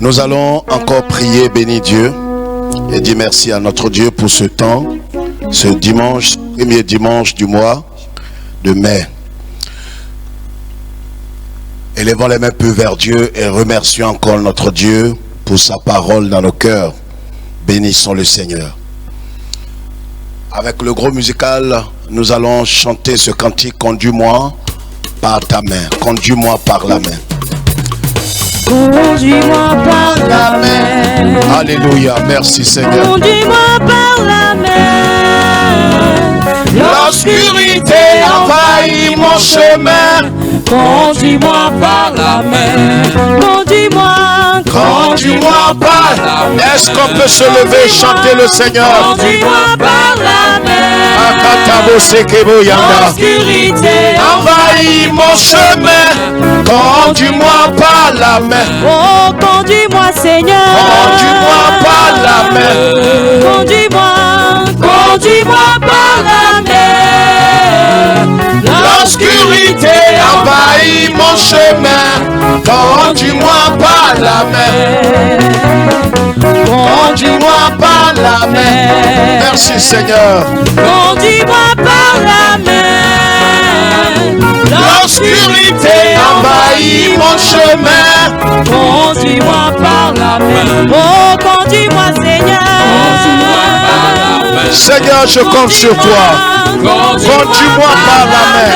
Nous allons encore prier, bénir Dieu et dire merci à notre Dieu pour ce temps, ce dimanche, premier dimanche du mois de mai. Élevons les mains plus vers Dieu et remercions encore notre Dieu pour sa parole dans nos cœurs. Bénissons le Seigneur. Avec le groupe musical, nous allons chanter ce cantique. Conduis-moi par ta main, conduis-moi par la main. Conduis-moi par la main. Alléluia, merci Seigneur. Conduis-moi par la main. L'obscurité envahit mon chemin. Conduis-moi par la main. Conduis-moi par la main. Est-ce qu'on peut se lever et chanter le Seigneur? Conduis-moi par la main. L'obscurité envahit mon chemin. Conduis-moi par la main. Oh, conduis-moi Seigneur. Conduis-moi par la main. Conduis-moi par la main. L'obscurité envahit mon chemin. Conduis-moi par la main. Conduis-moi par la main. Merci Seigneur. Conduis-moi par la main. L'obscurité envahit mon chemin. Conduis-moi par la main. Oh, conduis-moi Seigneur. Seigneur, je compte sur toi. Conduis-moi par la main.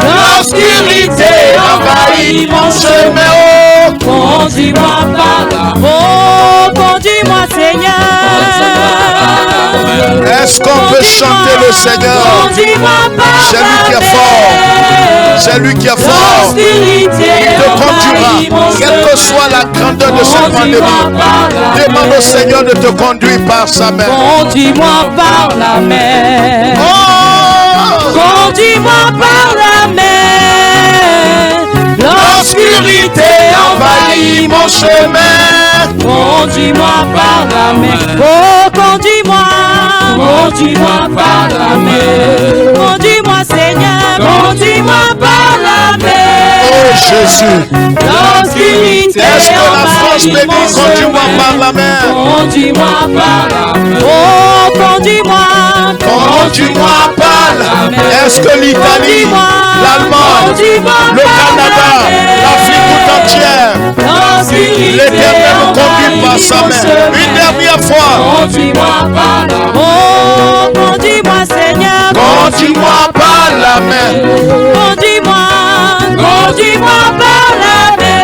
L'obscurité envahit mon chemin. Conduis-moi par la main. Oh, conduis-moi Seigneur. Est-ce qu'on peut chanter le Seigneur? C'est lui qui est fort. C'est lui qui est fort. Il te conduira. Quelle que soit la grandeur de cette pandémie, demande au Seigneur de te conduire par sa main. Conduis-moi par la main. Oh! Conduis-moi par la main. L'obscurité envahit mon chemin. Conduis-moi par la main. Oh, conduis-moi. Conduis-moi par la main. Conduis-moi Seigneur. Conduis-moi par la main. Oh Jésus. L'obscurité Est-ce que la France te dit conduis-moi par la main? Conduis-moi par la main. Oh, conduis-moi. Conduis-moi par la main. Est-ce que l'Italie, l'Allemagne, le Canada, l'Afrique tout entière, l'Éternel nous conduit par sa main? Une dernière fois. Conduis-moi par la main. Oh, conduis-moi Seigneur. Conduis-moi par la main. Conduis-moi par la main.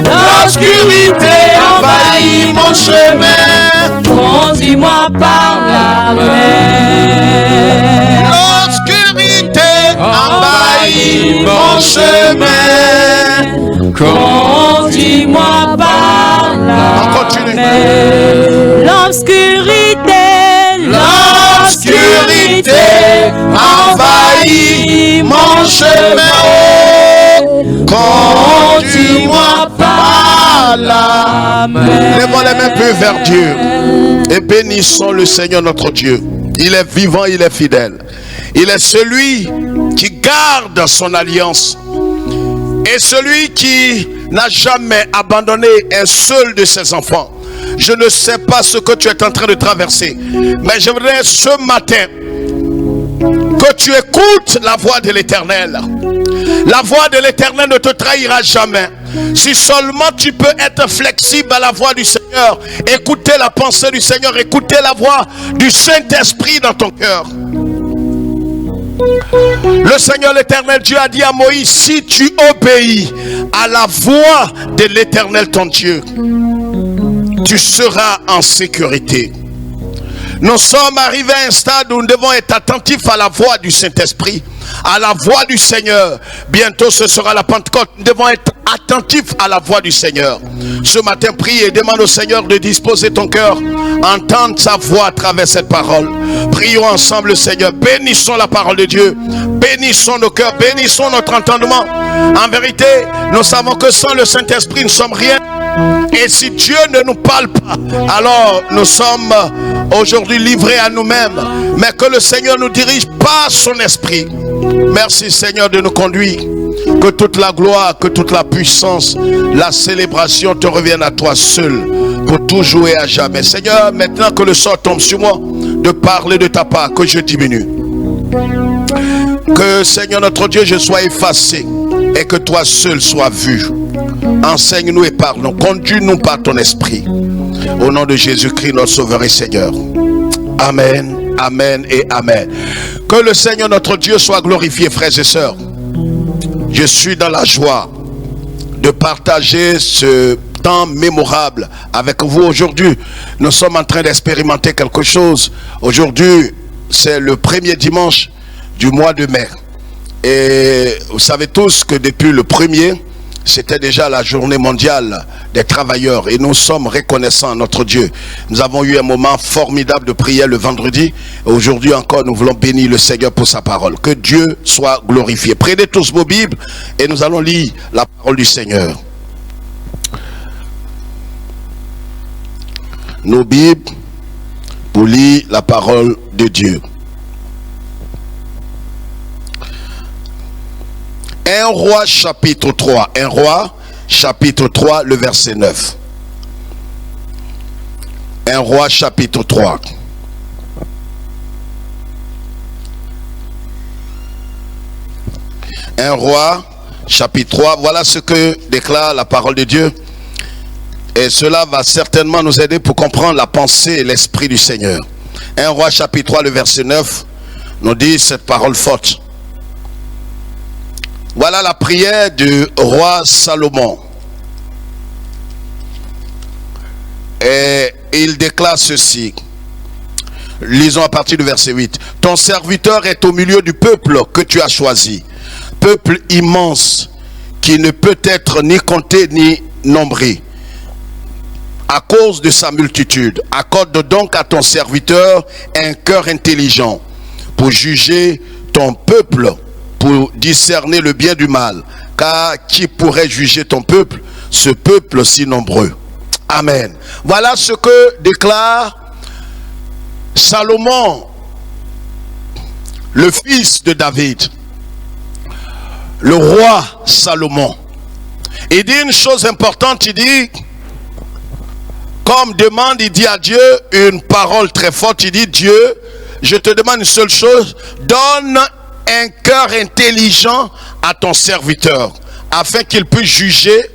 L'obscurité envahit mon chemin. Conduis-moi par la main. L'obscurité envahit mon chemin. Conduis-moi par la main. L'obscurité envahit mon chemin. Conduis-moi par la main. Lèvons les mains plus vers Dieu et bénissons le Seigneur notre Dieu. Il est vivant, il est fidèle. Il est celui qui garde son alliance et celui qui n'a jamais abandonné un seul de ses enfants. Je ne sais pas ce que tu es en train de traverser, mais je voudrais ce matin que tu écoutes la voix de l'Éternel. La voix de l'Éternel ne te trahira jamais. Si seulement tu peux être flexible à la voix du Seigneur, écouter la pensée du Seigneur, écouter la voix du Saint-Esprit dans ton cœur. Le Seigneur l'Éternel Dieu a dit à Moïse: si tu obéis à la voix de l'Éternel ton Dieu, tu seras en sécurité. Nous sommes arrivés à un stade où nous devons être attentifs à la voix du Saint-Esprit, à la voix du Seigneur. Bientôt ce sera la Pentecôte. Nous devons être attentifs à la voix du Seigneur. Ce matin, prie et demande au Seigneur de disposer ton cœur, entendre sa voix à travers cette parole. Prions ensemble le Seigneur. Bénissons la parole de Dieu. Bénissons nos cœurs. Bénissons notre entendement. En vérité, nous savons que sans le Saint-Esprit, nous ne sommes rien. Et si Dieu ne nous parle pas, alors nous sommes aujourd'hui livrés à nous-mêmes. Mais que le Seigneur nous dirige par son esprit. Merci Seigneur de nous conduire. Que toute la gloire, que toute la puissance, la célébration te revienne à toi seul, pour toujours et à jamais. Seigneur, maintenant que le sort tombe sur moi, de parler de ta part, que je diminue. Que, Seigneur notre Dieu, je sois effacé et que toi seul sois vu. Enseigne-nous et parle-nous. Conduis-nous par ton esprit. Au nom de Jésus-Christ, notre Sauveur et Seigneur. Amen, amen et amen. Que le Seigneur notre Dieu soit glorifié, frères et sœurs. Je suis dans la joie de partager ce temps mémorable avec vous aujourd'hui. Nous sommes en train d'expérimenter quelque chose. Aujourd'hui, c'est le premier dimanche du mois de mai. Et vous savez tous que depuis le premier, c'était déjà la journée mondiale des travailleurs. Et nous sommes reconnaissants à notre Dieu. Nous avons eu un moment formidable de prière le vendredi. Et aujourd'hui encore, nous voulons bénir le Seigneur pour sa parole. Que Dieu soit glorifié. Prenez tous vos Bibles et nous allons lire la parole du Seigneur. Nos Bibles pour lire la parole de Dieu. 1 Roi chapitre 3. 1 Roi chapitre 3, le verset 9. 1 Roi chapitre 3. Un Roi chapitre 3. Voilà ce que déclare la parole de Dieu. Et cela va certainement nous aider pour comprendre la pensée et l'esprit du Seigneur. 1 Roi chapitre 3, le verset 9 nous dit cette parole forte. Voilà la prière du roi Salomon. Et il déclare ceci. Lisons à partir du verset 8. Ton serviteur est au milieu du peuple que tu as choisi. Peuple immense qui ne peut être ni compté ni nombré. À cause de sa multitude, accorde donc à ton serviteur un cœur intelligent pour juger ton peuple, pour discerner le bien du mal. Car qui pourrait juger ton peuple, ce peuple si nombreux? Amen. Voilà ce que déclare Salomon, le fils de David, le roi Salomon. Il dit une chose importante, il dit, comme demande, il dit à Dieu une parole très forte, il dit, Dieu, je te demande une seule chose, donne un cœur intelligent à ton serviteur, afin qu'il puisse juger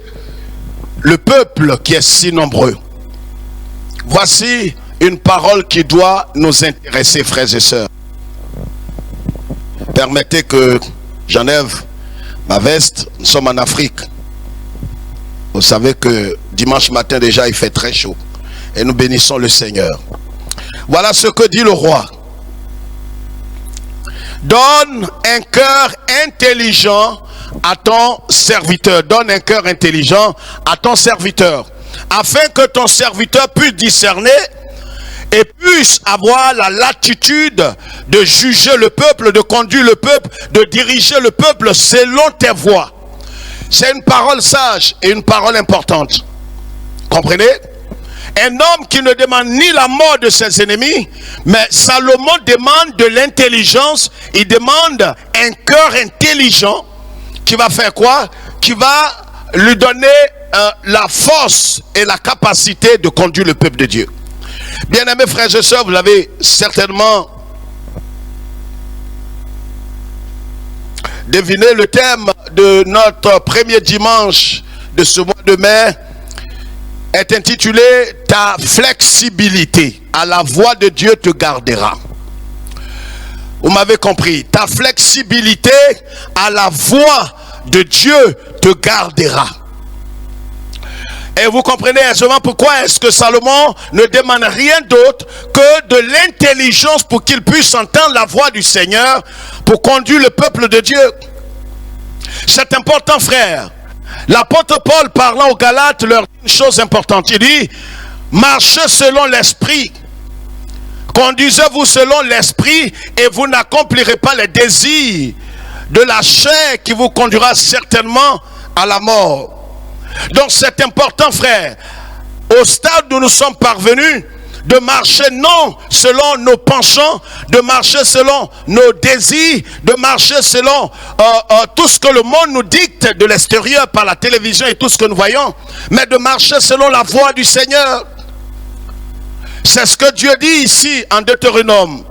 le peuple qui est si nombreux. Voici une parole qui doit nous intéresser, frères et sœurs. Permettez que j'enlève ma veste. Nous sommes en Afrique. Vous savez que dimanche matin déjà il fait très chaud. Et nous bénissons le Seigneur. Voilà ce que dit le roi. Donne un cœur intelligent à ton serviteur. Donne un cœur intelligent à ton serviteur. Afin que ton serviteur puisse discerner et puisse avoir la latitude de juger le peuple, de conduire le peuple, de diriger le peuple selon tes voies. C'est une parole sage et une parole importante. Comprenez? Un homme qui ne demande ni la mort de ses ennemis, mais Salomon demande de l'intelligence, il demande un cœur intelligent qui va faire quoi? Qui va lui donner la force et la capacité de conduire le peuple de Dieu. Bien-aimés frères et sœurs, vous l'avez certainement deviné, le thème de notre premier dimanche de ce mois de mai est intitulé « Ta flexibilité à la voix de Dieu te gardera ». Vous m'avez compris, ta flexibilité à la voix de Dieu te gardera. Et vous comprenez aisément pourquoi est-ce que Salomon ne demande rien d'autre que de l'intelligence pour qu'il puisse entendre la voix du Seigneur pour conduire le peuple de Dieu. C'est important, frère. L'apôtre Paul, parlant aux Galates, leur dit une chose importante. Il dit, marchez selon l'esprit. Conduisez-vous selon l'esprit et vous n'accomplirez pas les désirs de la chair qui vous conduira certainement à la mort. Donc c'est important, frère. Au stade où nous sommes parvenus, de marcher non selon nos penchants, de marcher selon nos désirs, de marcher selon tout ce que le monde nous dicte de l'extérieur par la télévision et tout ce que nous voyons, mais de marcher selon la voix du Seigneur. C'est ce que Dieu dit ici en Deutéronome.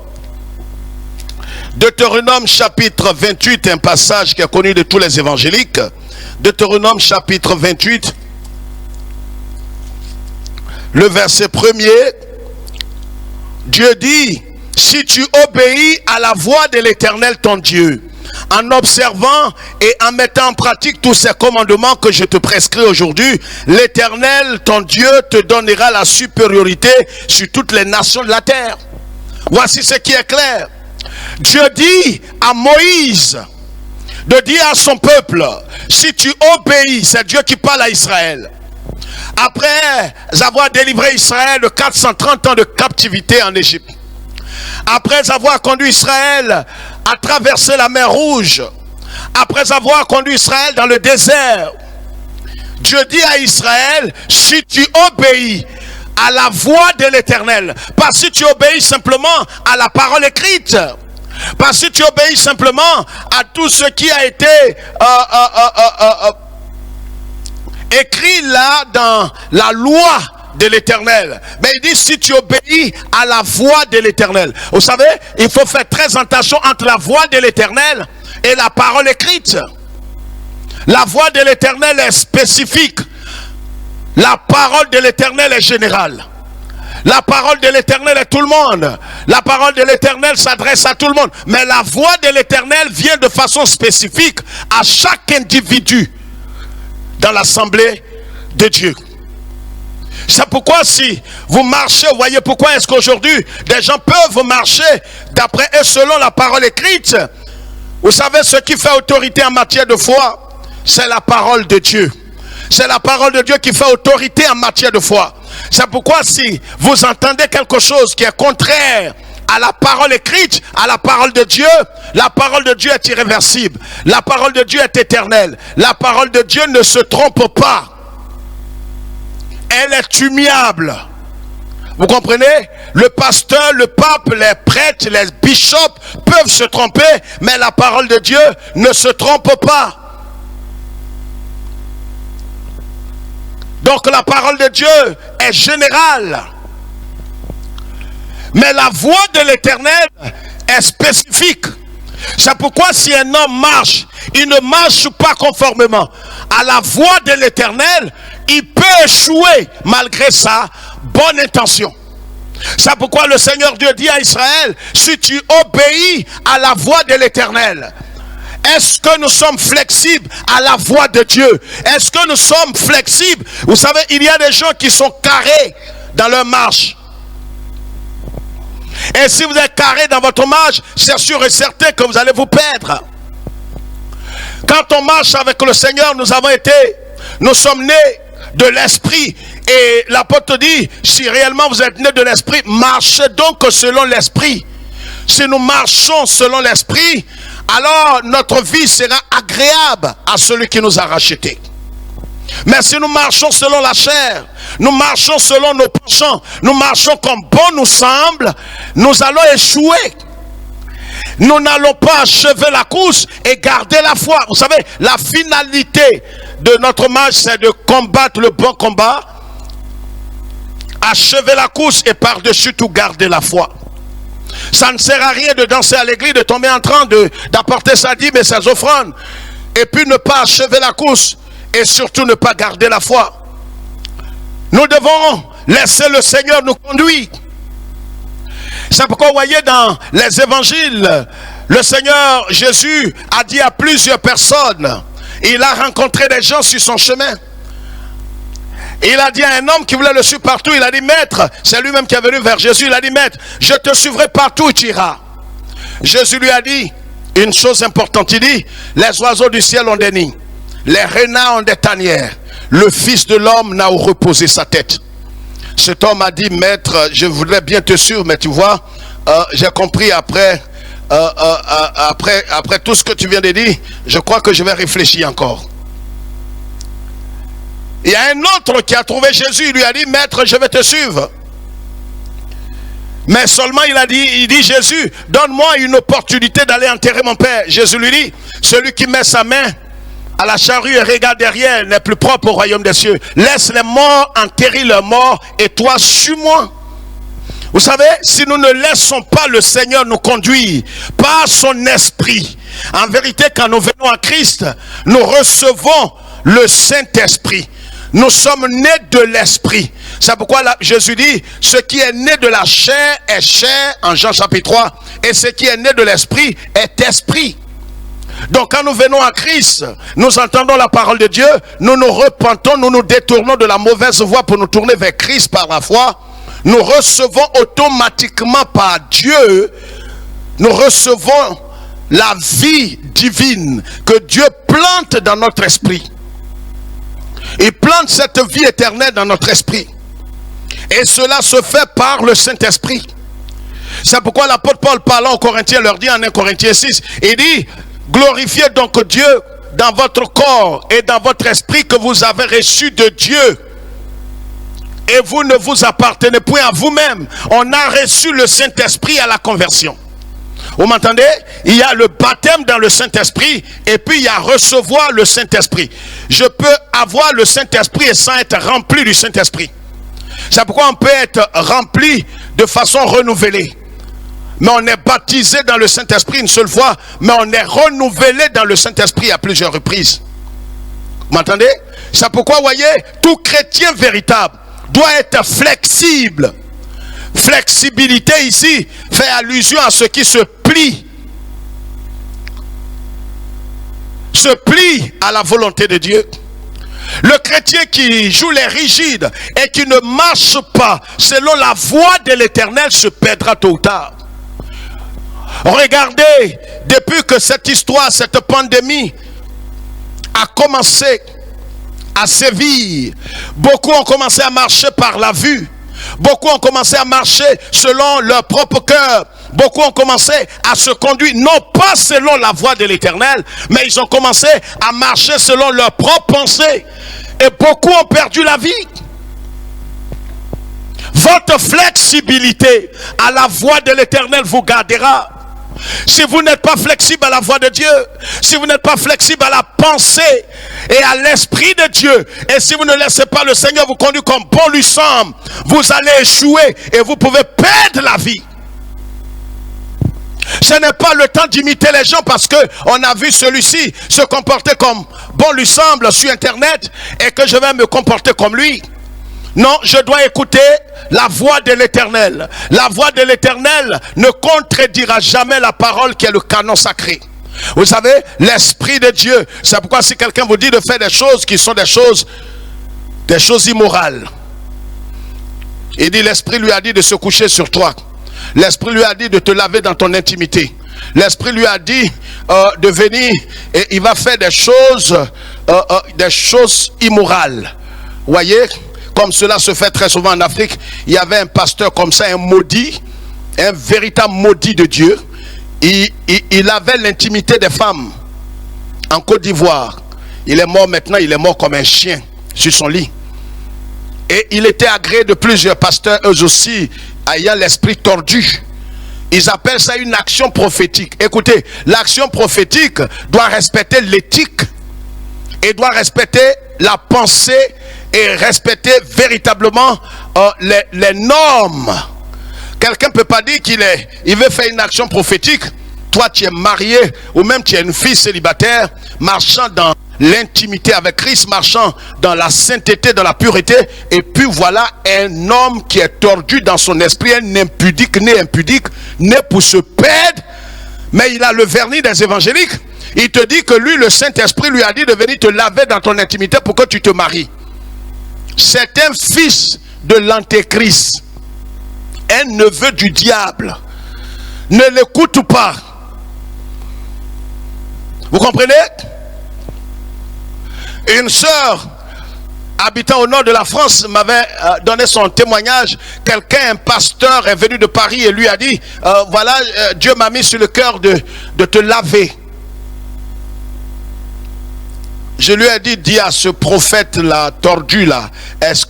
Deutéronome chapitre 28, un passage qui est connu de tous les évangéliques. Deutéronome chapitre 28, le verset 1er. Dieu dit, si tu obéis à la voix de l'Éternel ton Dieu, en observant et en mettant en pratique tous ces commandements que je te prescris aujourd'hui, l'Éternel ton Dieu te donnera la supériorité sur toutes les nations de la terre. Voici ce qui est clair. Dieu dit à Moïse de dire à son peuple, si tu obéis, c'est Dieu qui parle à Israël. Après avoir délivré Israël de 430 ans de captivité en Égypte, après avoir conduit Israël à traverser la mer Rouge, après avoir conduit Israël dans le désert, Dieu dit à Israël, si tu obéis à la voix de l'Éternel, pas si tu obéis simplement à la parole écrite, pas si tu obéis simplement à tout ce qui a été écrit là dans la loi de l'Éternel, mais il dit si tu obéis à la voix de l'Éternel. Vous savez, il faut faire très attention entre la voix de l'Éternel et la parole écrite. La voix de l'Éternel est spécifique, la parole de l'Éternel est générale. La parole de l'Éternel est tout le monde. La parole de l'Éternel s'adresse à tout le monde. Mais la voix de l'Éternel vient de façon spécifique à chaque individu dans l'assemblée de Dieu. C'est pourquoi si vous marchez, vous voyez pourquoi est-ce qu'aujourd'hui des gens peuvent marcher d'après et selon la parole écrite. Vous savez ce qui fait autorité en matière de foi, c'est la parole de Dieu. C'est la parole de Dieu qui fait autorité en matière de foi. C'est pourquoi si vous entendez quelque chose qui est contraire à la parole écrite, à la parole de Dieu, la parole de Dieu est irréversible. La parole de Dieu est éternelle. La parole de Dieu ne se trompe pas. Elle est immuable. Vous comprenez? Le pasteur, le pape, les prêtres, les bishops peuvent se tromper, mais la parole de Dieu ne se trompe pas. Donc la parole de Dieu est générale. Mais la voix de l'Éternel est spécifique. C'est pourquoi si un homme marche, il ne marche pas conformément à la voix de l'Éternel, il peut échouer malgré sa bonne intention. C'est pourquoi le Seigneur Dieu dit à Israël, si tu obéis à la voix de l'Éternel, est-ce que nous sommes flexibles à la voix de Dieu? Est-ce que nous sommes flexibles? Vous savez, il y a des gens qui sont carrés dans leur marche. Et si vous êtes carré dans votre marche, c'est sûr et certain que vous allez vous perdre. Quand on marche avec le Seigneur, nous sommes nés de l'esprit. Et l'apôtre dit, si réellement vous êtes nés de l'esprit, marchez donc selon l'esprit. Si nous marchons selon l'esprit, alors notre vie sera agréable à celui qui nous a rachetés. Mais si nous marchons selon la chair, nous marchons selon nos penchants, nous marchons comme bon nous semble, nous allons échouer. Nous n'allons pas achever la course et garder la foi. Vous savez, la finalité de notre marche, c'est de combattre le bon combat, achever la course et par-dessus tout garder la foi. Ça ne sert à rien de danser à l'église, de tomber en train d'apporter sa dîme et ses offrandes, et puis ne pas achever la course, et surtout ne pas garder la foi. Nous devons laisser le Seigneur nous conduire. C'est pourquoi vous voyez dans les évangiles, le Seigneur Jésus a dit à plusieurs personnes, il a rencontré des gens sur son chemin. Il a dit à un homme qui voulait le suivre partout, il a dit, maître, c'est lui-même qui est venu vers Jésus, il a dit, maître, je te suivrai partout où tu iras. Jésus lui a dit une chose importante, il dit, les oiseaux du ciel ont des nids, les renards ont des tanières, le Fils de l'homme n'a où reposer sa tête. Cet homme a dit, maître, je voudrais bien te suivre, mais tu vois, j'ai compris après tout ce que tu viens de dire, je crois que je vais réfléchir encore. Il y a un autre qui a trouvé Jésus, il lui a dit, maître, je vais te suivre. Mais seulement il dit Jésus, donne-moi une opportunité d'aller enterrer mon père. Jésus lui dit, celui qui met sa main à la charrue et regarde derrière n'est plus propre au royaume des cieux. Laisse les morts enterrer leurs morts et toi suis-moi. Vous savez, si nous ne laissons pas le Seigneur nous conduire par son esprit, en vérité, quand nous venons à Christ, nous recevons le Saint-Esprit. Nous sommes nés de l'esprit. C'est pourquoi là, Jésus dit, ce qui est né de la chair est chair, en Jean chapitre 3, et ce qui est né de l'esprit est esprit. Donc quand nous venons à Christ, nous entendons la parole de Dieu, nous nous repentons, nous nous détournons de la mauvaise voie pour nous tourner vers Christ par la foi. Nous recevons automatiquement par Dieu, nous recevons la vie divine que Dieu plante dans notre esprit. Il plante cette vie éternelle dans notre esprit. Et cela se fait par le Saint-Esprit. C'est pourquoi l'apôtre Paul parlant aux Corinthiens leur dit en 1 Corinthiens 6, il dit, glorifiez donc Dieu dans votre corps et dans votre esprit que vous avez reçu de Dieu. Et vous ne vous appartenez point à vous-même. On a reçu le Saint-Esprit à la conversion. Vous m'entendez? Il y a le baptême dans le Saint-Esprit et puis il y a recevoir le Saint-Esprit. Je peux avoir le Saint-Esprit et sans être rempli du Saint-Esprit. C'est pourquoi on peut être rempli de façon renouvelée. Mais on est baptisé dans le Saint-Esprit une seule fois, mais on est renouvelé dans le Saint-Esprit à plusieurs reprises. Vous m'entendez? C'est pourquoi, vous voyez, tout chrétien véritable doit être flexible. Flexibilité ici fait allusion à ce qui se plie. Se plie à la volonté de Dieu. Le chrétien qui joue les rigides et qui ne marche pas selon la voie de l'Éternel se perdra tôt ou tard. Regardez, depuis que cette histoire, cette pandémie a commencé à sévir, beaucoup ont commencé à marcher par la vue. Beaucoup ont commencé à marcher selon leur propre cœur. Beaucoup ont commencé à se conduire, non pas selon la voie de l'Éternel, mais ils ont commencé à marcher selon leurs propres pensées. Et beaucoup ont perdu la vie. Votre flexibilité à la voie de l'Éternel vous gardera. Si vous n'êtes pas flexible à la voix de Dieu, si vous n'êtes pas flexible à la pensée et à l'esprit de Dieu, et si vous ne laissez pas le Seigneur vous conduire comme bon lui semble, vous allez échouer et vous pouvez perdre la vie. Ce n'est pas le temps d'imiter les gens parce que on a vu celui-ci se comporter comme bon lui semble sur internet et que je vais me comporter comme lui. Non, je dois écouter la voix de l'Éternel. La voix de l'Éternel ne contredira jamais la parole qui est le canon sacré. Vous savez, l'Esprit de Dieu, c'est pourquoi si quelqu'un vous dit de faire des choses qui sont des choses immorales, il dit, l'Esprit lui a dit de se coucher sur toi. L'Esprit lui a dit de te laver dans ton intimité. L'Esprit lui a dit de venir et il va faire des choses immorales. Vous voyez? Comme cela se fait très souvent en Afrique, il y avait un pasteur comme ça, un maudit, un véritable maudit de Dieu. Il avait l'intimité des femmes en Côte d'Ivoire. Il est mort maintenant, il est mort comme un chien sur son lit. Et il était agréé de plusieurs pasteurs, eux aussi, ayant l'esprit tordu. Ils appellent ça une action prophétique. Écoutez, l'action prophétique doit respecter l'éthique et doit respecter la pensée et respecter véritablement les normes. Quelqu'un ne peut pas dire qu'il veut faire une action prophétique. Toi tu es marié ou même tu es une fille célibataire marchant dans l'intimité avec Christ, marchant dans la sainteté, dans la pureté, et puis voilà un homme qui est tordu dans son esprit, un impudique, né pour se perdre, mais il a le vernis des évangéliques. Il te dit que lui, le Saint-Esprit lui a dit de venir te laver dans ton intimité pour que tu te maries. C'est un fils de l'Antéchrist, un neveu du diable. Ne l'écoute pas. Vous comprenez? Une sœur habitant au nord de la France m'avait donné son témoignage. Quelqu'un, un pasteur, est venu de Paris et lui a dit voilà, Dieu m'a mis sur le cœur de te laver. Je lui ai dit, dis à ce prophète là, tordu là, est-ce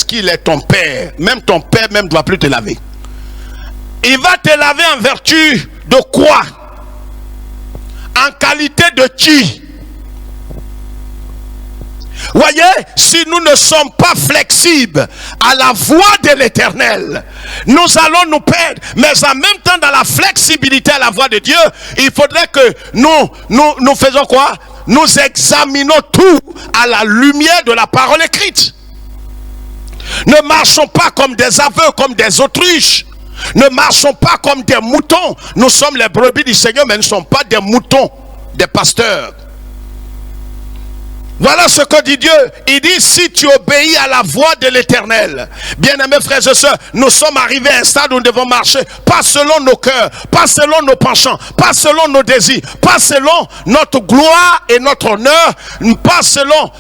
qu'il est ton père? Même ton père même ne doit plus te laver. Il va te laver en vertu de quoi? En qualité de qui? Voyez, si nous ne sommes pas flexibles à la voix de l'Éternel, nous allons nous perdre. Mais en même temps, dans la flexibilité à la voix de Dieu, il faudrait que nous faisons quoi? Nous examinons tout à la lumière de la parole écrite. Ne marchons pas comme des aveugles, comme des autruches. Ne marchons pas comme des moutons. Nous sommes les brebis du Seigneur, mais nous ne sommes pas des moutons, des pasteurs. Voilà ce que dit Dieu. Il dit, si tu obéis à la voix de l'Éternel, bien-aimés frères et sœurs, nous sommes arrivés à un stade où nous devons marcher, pas selon nos cœurs, pas selon nos penchants, pas selon nos désirs, pas selon notre gloire et notre honneur, pas selon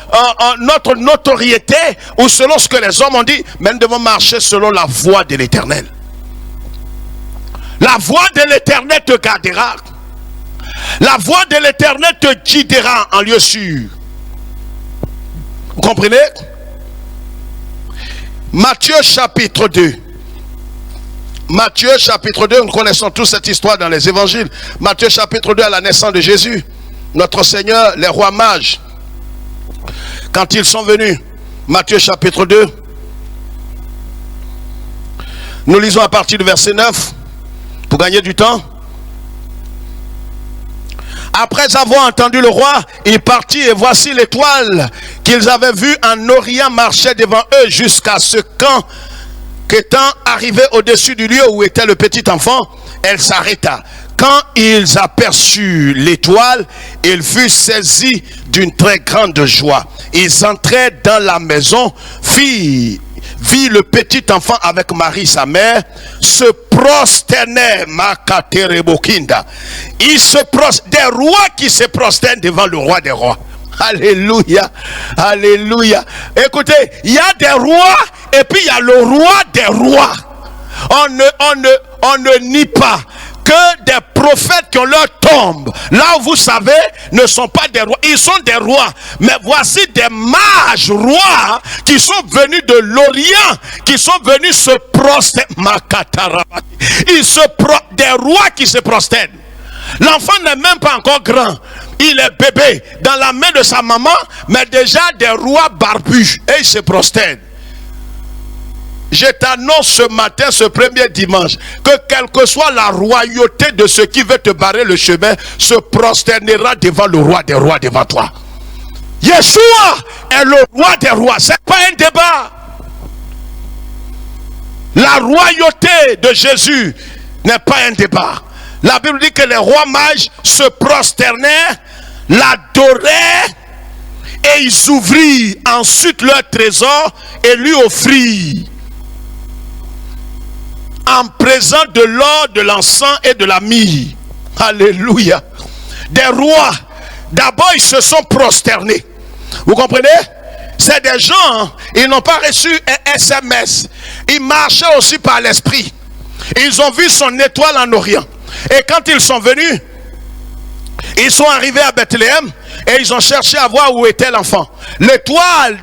notre notoriété ou selon ce que les hommes ont dit, mais nous devons marcher selon la voix de l'Éternel. La voix de l'Éternel te gardera. La voix de l'Éternel te guidera en lieu sûr. Vous comprenez? Matthieu chapitre 2. Matthieu chapitre 2, nous connaissons tous cette histoire dans les évangiles. Matthieu chapitre 2, à la naissance de Jésus. Notre Seigneur, les rois mages, quand ils sont venus, Matthieu chapitre 2, nous lisons à partir du verset 9, pour gagner du temps. Après avoir entendu le roi, il partit et voici l'étoile qu'ils avaient vue en Orient marchait devant eux jusqu'à ce qu'étant arrivé au-dessus du lieu où était le petit enfant, elle s'arrêta. Quand ils aperçurent l'étoile, ils furent saisis d'une très grande joie. Ils entrèrent dans la maison, vit le petit enfant avec Marie sa mère, se prosternait, il se prosternait, des rois qui se prosternent devant le roi des rois. Alléluia, alléluia. Écoutez, il y a des rois et puis il y a le roi des rois. On ne nie pas que des prophètes qui ont leur tombe, là où vous savez, ne sont pas des rois. Ils sont des rois. Mais voici des mages rois qui sont venus de l'Orient, qui sont venus se prosterner. Des rois qui se prosternent. L'enfant n'est même pas encore grand. Il est bébé dans la main de sa maman, mais déjà des rois barbus. Et il se prosterne. Je t'annonce ce matin, ce premier dimanche, que quelle que soit la royauté de ceux qui veulent te barrer le chemin, se prosternera devant le roi des rois devant toi. Yeshua est le roi des rois. Ce n'est pas un débat. La royauté de Jésus n'est pas un débat. La Bible dit que les rois mages se prosternèrent, l'adoraient, et ils ouvrirent ensuite leur trésor et lui offrirent en présent de l'or, de l'encens et de la myrrhe. Alléluia. Des rois, d'abord ils se sont prosternés. Vous comprenez? C'est des gens, ils n'ont pas reçu un SMS. Ils marchaient aussi par l'esprit. Ils ont vu son étoile en Orient. Et quand ils sont venus, ils sont arrivés à Bethléem et ils ont cherché à voir où était l'enfant. L'étoile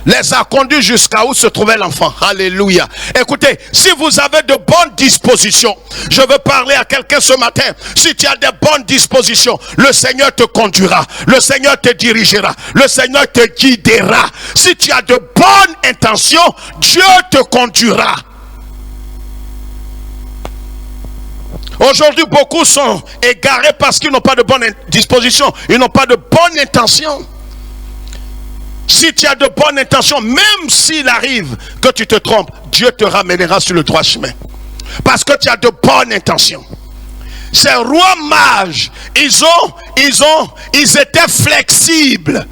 les a conduits jusqu'à où se trouvait l'enfant. Alléluia. Écoutez, si vous avez de bonnes dispositions, je veux parler à quelqu'un ce matin. Si tu as de bonnes dispositions, le Seigneur te conduira, le Seigneur te dirigera, le Seigneur te guidera. Si tu as de bonnes intentions, Dieu te conduira. Aujourd'hui, beaucoup sont égarés parce qu'ils n'ont pas de bonnes dispositions, ils n'ont pas de bonnes intentions. Si tu as de bonnes intentions, même s'il arrive que tu te trompes, Dieu te ramènera sur le droit chemin. Parce que tu as de bonnes intentions. Ces rois mages, ils étaient flexibles.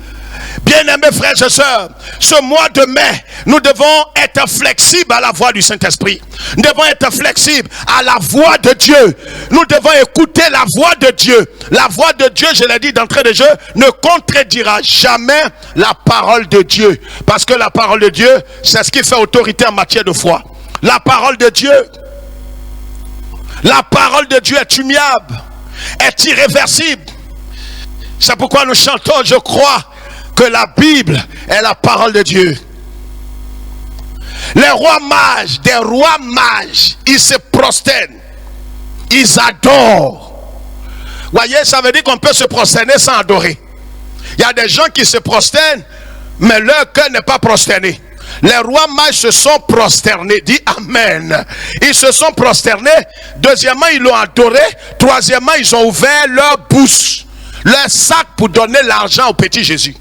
Bien-aimés frères et sœurs, ce mois de mai, nous devons être flexibles à la voix du Saint-Esprit. Nous devons être flexibles à la voix de Dieu. Nous devons écouter la voix de Dieu. La voix de Dieu, je l'ai dit d'entrée de jeu, ne contredira jamais la parole de Dieu. Parce que la parole de Dieu, c'est ce qui fait autorité en matière de foi. La parole de Dieu est immuable, est irréversible. C'est pourquoi nous chantons, je crois que la Bible est la parole de Dieu. Les rois mages, des rois mages, ils se prosternent. ils adorent. Voyez, ça veut dire qu'on peut se prosterner sans adorer. Il y a des gens qui se prosternent, mais leur cœur n'est pas prosterné. Les rois mages se sont prosternés. Dis Amen. Ils se sont prosternés. Deuxièmement, ils l'ont adoré. Troisièmement, ils ont ouvert leur bouche, leur sac pour donner l'argent au petit Jésus.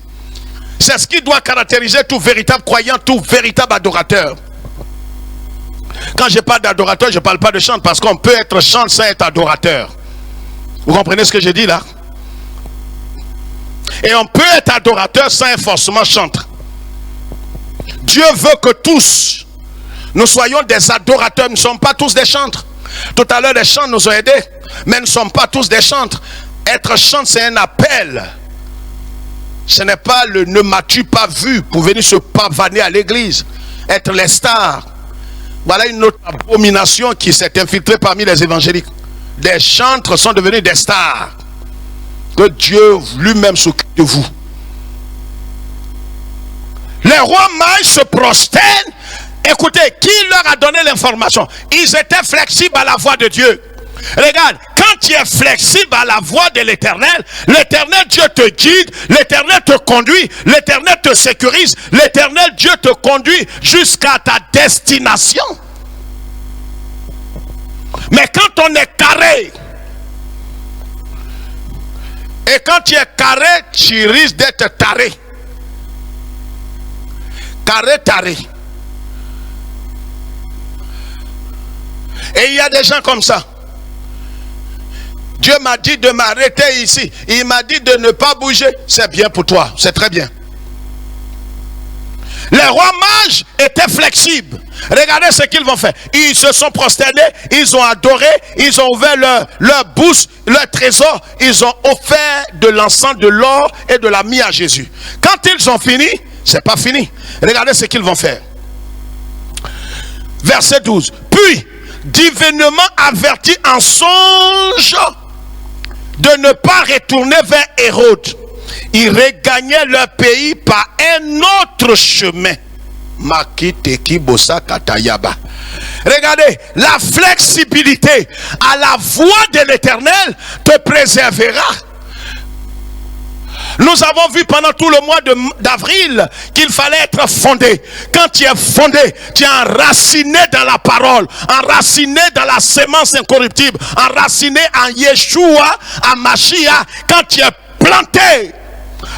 C'est ce qui doit caractériser tout véritable croyant, tout véritable adorateur. Quand je parle d'adorateur, je ne parle pas de chante, parce qu'on peut être chante sans être adorateur. Vous comprenez ce que je dis là? Et on peut être adorateur sans être forcément chanteur. Dieu veut que tous nous soyons des adorateurs. Nous ne sommes pas tous des chantres. Tout à l'heure les chants nous ont aidés, mais nous ne sommes pas tous des chantres. Être chantre, c'est un appel. Ce n'est pas le ne m'as-tu pas vu pour venir se pavaner à l'église, être les stars. Voilà une autre abomination qui s'est infiltrée parmi les évangéliques. Des chantres sont devenus des stars. Que Dieu lui-même s'occupe de vous. Les rois mages se prosternent. Écoutez, qui leur a donné l'information? Ils étaient flexibles à la voix de Dieu. Regarde, quand tu es flexible à la voix de l'Éternel, l'Éternel Dieu te guide, l'Éternel te conduit, l'Éternel te sécurise, l'Éternel Dieu te conduit jusqu'à ta destination. Mais quand on est carré, et quand tu es carré, tu risques d'être taré. Carré, taré. Et il y a des gens comme ça. Dieu m'a dit de m'arrêter ici. Il m'a dit de ne pas bouger. C'est bien pour toi. C'est très bien. Les rois mages étaient flexibles. Regardez ce qu'ils vont faire. Ils se sont prosternés. Ils ont adoré. Ils ont ouvert leur bouche, leur trésor. Ils ont offert de l'encens, de l'or et de la mie à Jésus. Quand ils ont fini, c'est pas fini. Regardez ce qu'ils vont faire. Verset 12. Puis, divinement averti en songe de ne pas retourner vers Hérode, ils regagnaient leur pays par un autre chemin. Regardez, la flexibilité à la voix de l'Éternel te préservera. Nous avons vu pendant tout le mois d'avril qu'il fallait être fondé. Quand tu es fondé, tu es enraciné dans la parole, enraciné dans la sémence incorruptible, enraciné en Yeshua, en Mashiach. Quand tu es planté,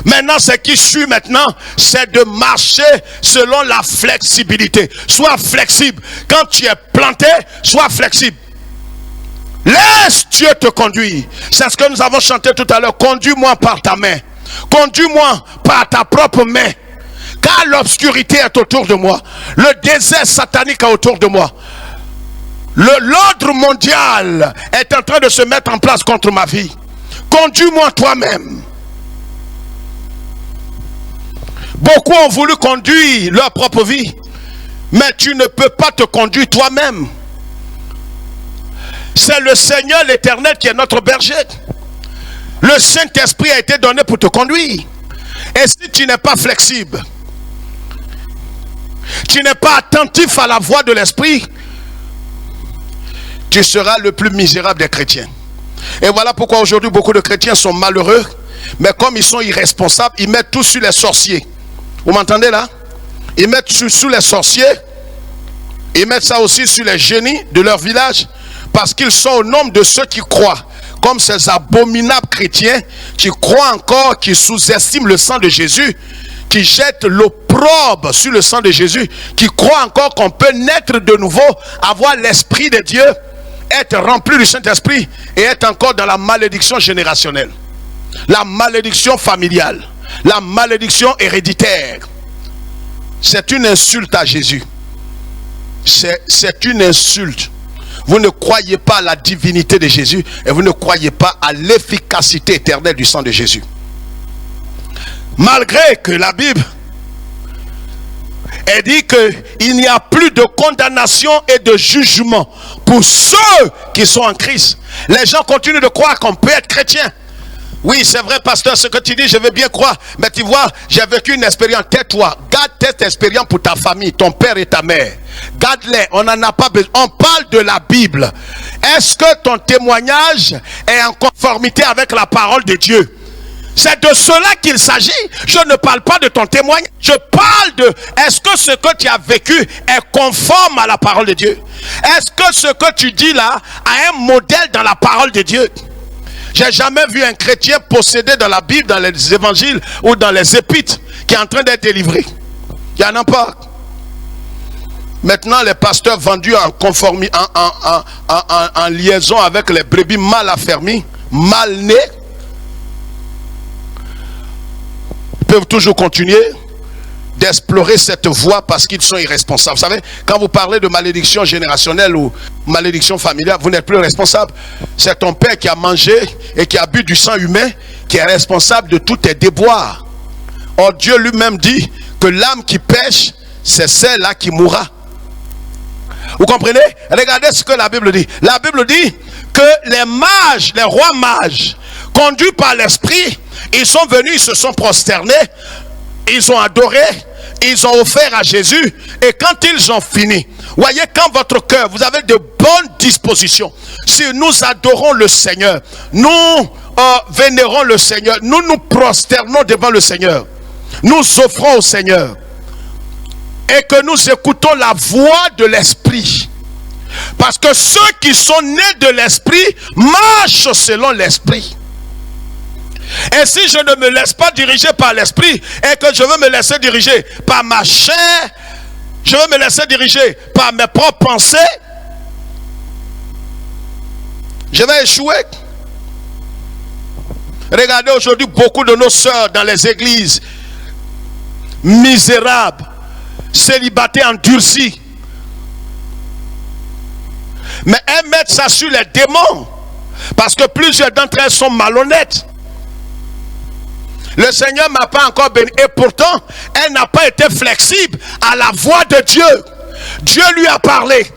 maintenant ce qui suit maintenant, c'est de marcher selon la flexibilité. Sois flexible. Quand tu es planté, sois flexible. Laisse Dieu te conduire. C'est ce que nous avons chanté tout à l'heure. Conduis-moi par ta main. Conduis-moi par ta propre main. Car l'obscurité est autour de moi. Le désert satanique est autour de moi. L'ordre mondial est en train de se mettre en place contre ma vie. Conduis-moi toi-même. Beaucoup ont voulu conduire leur propre vie. Mais tu ne peux pas te conduire toi-même. C'est le Seigneur l'Éternel qui est notre berger. Le Saint-Esprit a été donné pour te conduire. Et si tu n'es pas flexible, tu n'es pas attentif à la voix de l'Esprit, tu seras le plus misérable des chrétiens. Et voilà pourquoi aujourd'hui beaucoup de chrétiens sont malheureux. Mais comme ils sont irresponsables, ils mettent tout sur les sorciers. Vous m'entendez là? Ils mettent sur les sorciers. Ils mettent ça aussi sur les génies de leur village. Parce qu'ils sont au nombre de ceux qui croient. Comme ces abominables chrétiens qui croient encore, qui sous-estiment le sang de Jésus, qui jettent l'opprobre sur le sang de Jésus, qui croient encore qu'on peut naître de nouveau, avoir l'Esprit de Dieu, être rempli du Saint-Esprit et être encore dans la malédiction générationnelle, la malédiction familiale, la malédiction héréditaire. C'est une insulte à Jésus. C'est une insulte. Vous ne croyez pas à la divinité de Jésus et vous ne croyez pas à l'efficacité éternelle du sang de Jésus. Malgré que la Bible elle dit qu'il n'y a plus de condamnation et de jugement pour ceux qui sont en Christ. Les gens continuent de croire qu'on peut être chrétien. Oui, c'est vrai, pasteur, ce que tu dis, je veux bien croire. Mais tu vois, j'ai vécu une expérience. Tais-toi. Garde cette expérience pour ta famille, ton père et ta mère. Garde-les. On n'en a pas besoin. On parle de la Bible. Est-ce que ton témoignage est en conformité avec la parole de Dieu? C'est de cela qu'il s'agit. Je ne parle pas de ton témoignage. Je parle de, est-ce que ce que tu as vécu est conforme à la parole de Dieu? Est-ce que ce que tu dis là a un modèle dans la parole de Dieu? J'ai jamais vu un chrétien posséder dans la Bible, dans les évangiles ou dans les épîtres, qui est en train d'être délivré. Il n'y en a pas. Maintenant, les pasteurs vendus en conformité, en liaison avec les brebis mal affermies, mal nées, peuvent toujours continuer d'explorer cette voie parce qu'ils sont irresponsables. Vous savez, quand vous parlez de malédiction générationnelle ou malédiction familiale, vous n'êtes plus responsable. C'est ton père qui a mangé et qui a bu du sang humain qui est responsable de tous tes déboires. Or, Dieu lui-même dit que l'âme qui pêche, c'est celle-là qui mourra. Vous comprenez? Regardez ce que la Bible dit. La Bible dit que les mages, les rois mages, conduits par l'esprit, ils sont venus, ils se sont prosternés, ils ont adoré, ils ont offert à Jésus. Et quand ils ont fini, voyez, quand votre cœur, vous avez de bonnes dispositions, si nous adorons le Seigneur, nous vénérons le Seigneur, nous nous prosternons devant le Seigneur, nous offrons au Seigneur, et que nous écoutons la voix de l'Esprit. Parce que ceux qui sont nés de l'Esprit marchent selon l'Esprit. Et si je ne me laisse pas diriger par l'esprit et que je veux me laisser diriger par ma chair, je veux me laisser diriger par mes propres pensées, je vais échouer. Regardez aujourd'hui beaucoup de nos sœurs dans les églises, misérables, célibataires endurcis. Mais elles mettent ça sur les démons parce que plusieurs d'entre elles sont malhonnêtes. Le Seigneur m'a pas encore béni. Et pourtant, elle n'a pas été flexible à la voix de Dieu. Dieu lui a parlé.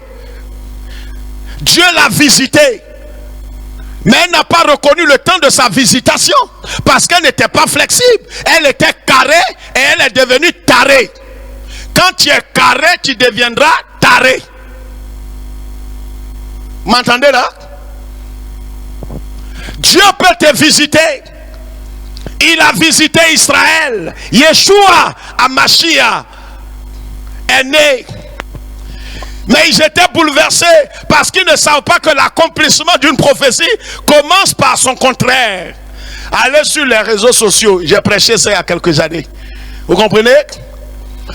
Dieu l'a visité. Mais elle n'a pas reconnu le temps de sa visitation. Parce qu'elle n'était pas flexible. Elle était carrée et elle est devenue tarée. Quand tu es carré, tu deviendras taré. Vous m'entendez là? Dieu peut te visiter. Il a visité Israël. Yeshua Hamashiach est né. Mais ils étaient bouleversés parce qu'ils ne savent pas que l'accomplissement d'une prophétie commence par son contraire. Allez sur les réseaux sociaux. J'ai prêché ça il y a quelques années. Vous comprenez?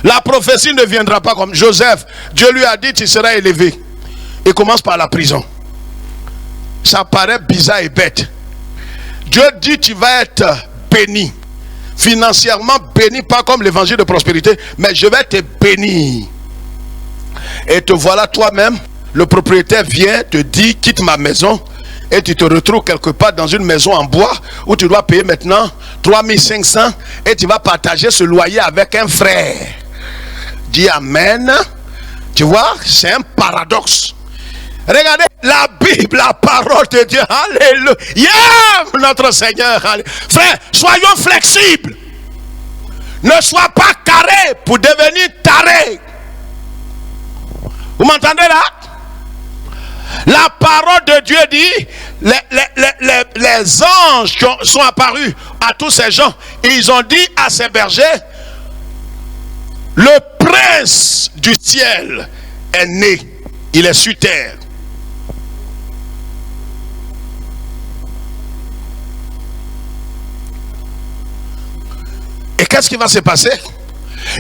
La prophétie ne viendra pas comme Joseph. Dieu lui a dit tu seras élevé. Il commence par la prison. Ça paraît bizarre et bête. Dieu dit tu vas être béni, financièrement béni, pas comme l'évangile de prospérité, mais je vais te bénir. Et te voilà toi-même, le propriétaire vient, te dit quitte ma maison, et tu te retrouves quelque part dans une maison en bois où tu dois payer maintenant 3500 et tu vas partager ce loyer avec un frère. Dis amen. Tu vois, c'est un paradoxe. Regardez la Bible, la parole de Dieu. Alléluia. Notre Seigneur. Frère, soyons flexibles. Ne sois pas carré pour devenir taré. Vous m'entendez là? La parole de Dieu dit, les anges qui sont apparus à tous ces gens, ils ont dit à ces bergers, le prince du ciel est né. Il est sur terre. Et qu'est-ce qui va se passer?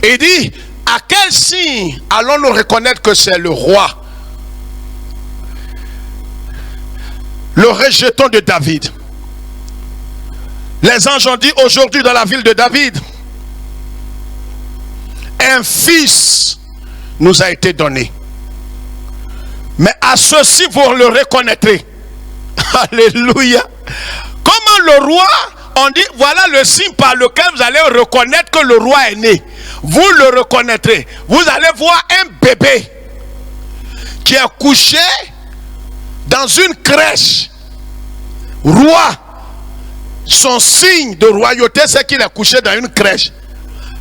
Il dit, à quel signe allons-nous reconnaître que c'est le roi? Le rejeton de David. Les anges ont dit aujourd'hui dans la ville de David, un fils nous a été donné. Mais à ceci vous le reconnaîtrez. Alléluia. Comment le roi, on dit voilà le signe par lequel vous allez reconnaître que le roi est né. Vous le reconnaîtrez. Vous allez voir un bébé qui est couché dans une crèche. Roi. son signe de royauté, c'est qu'il est couché dans une crèche.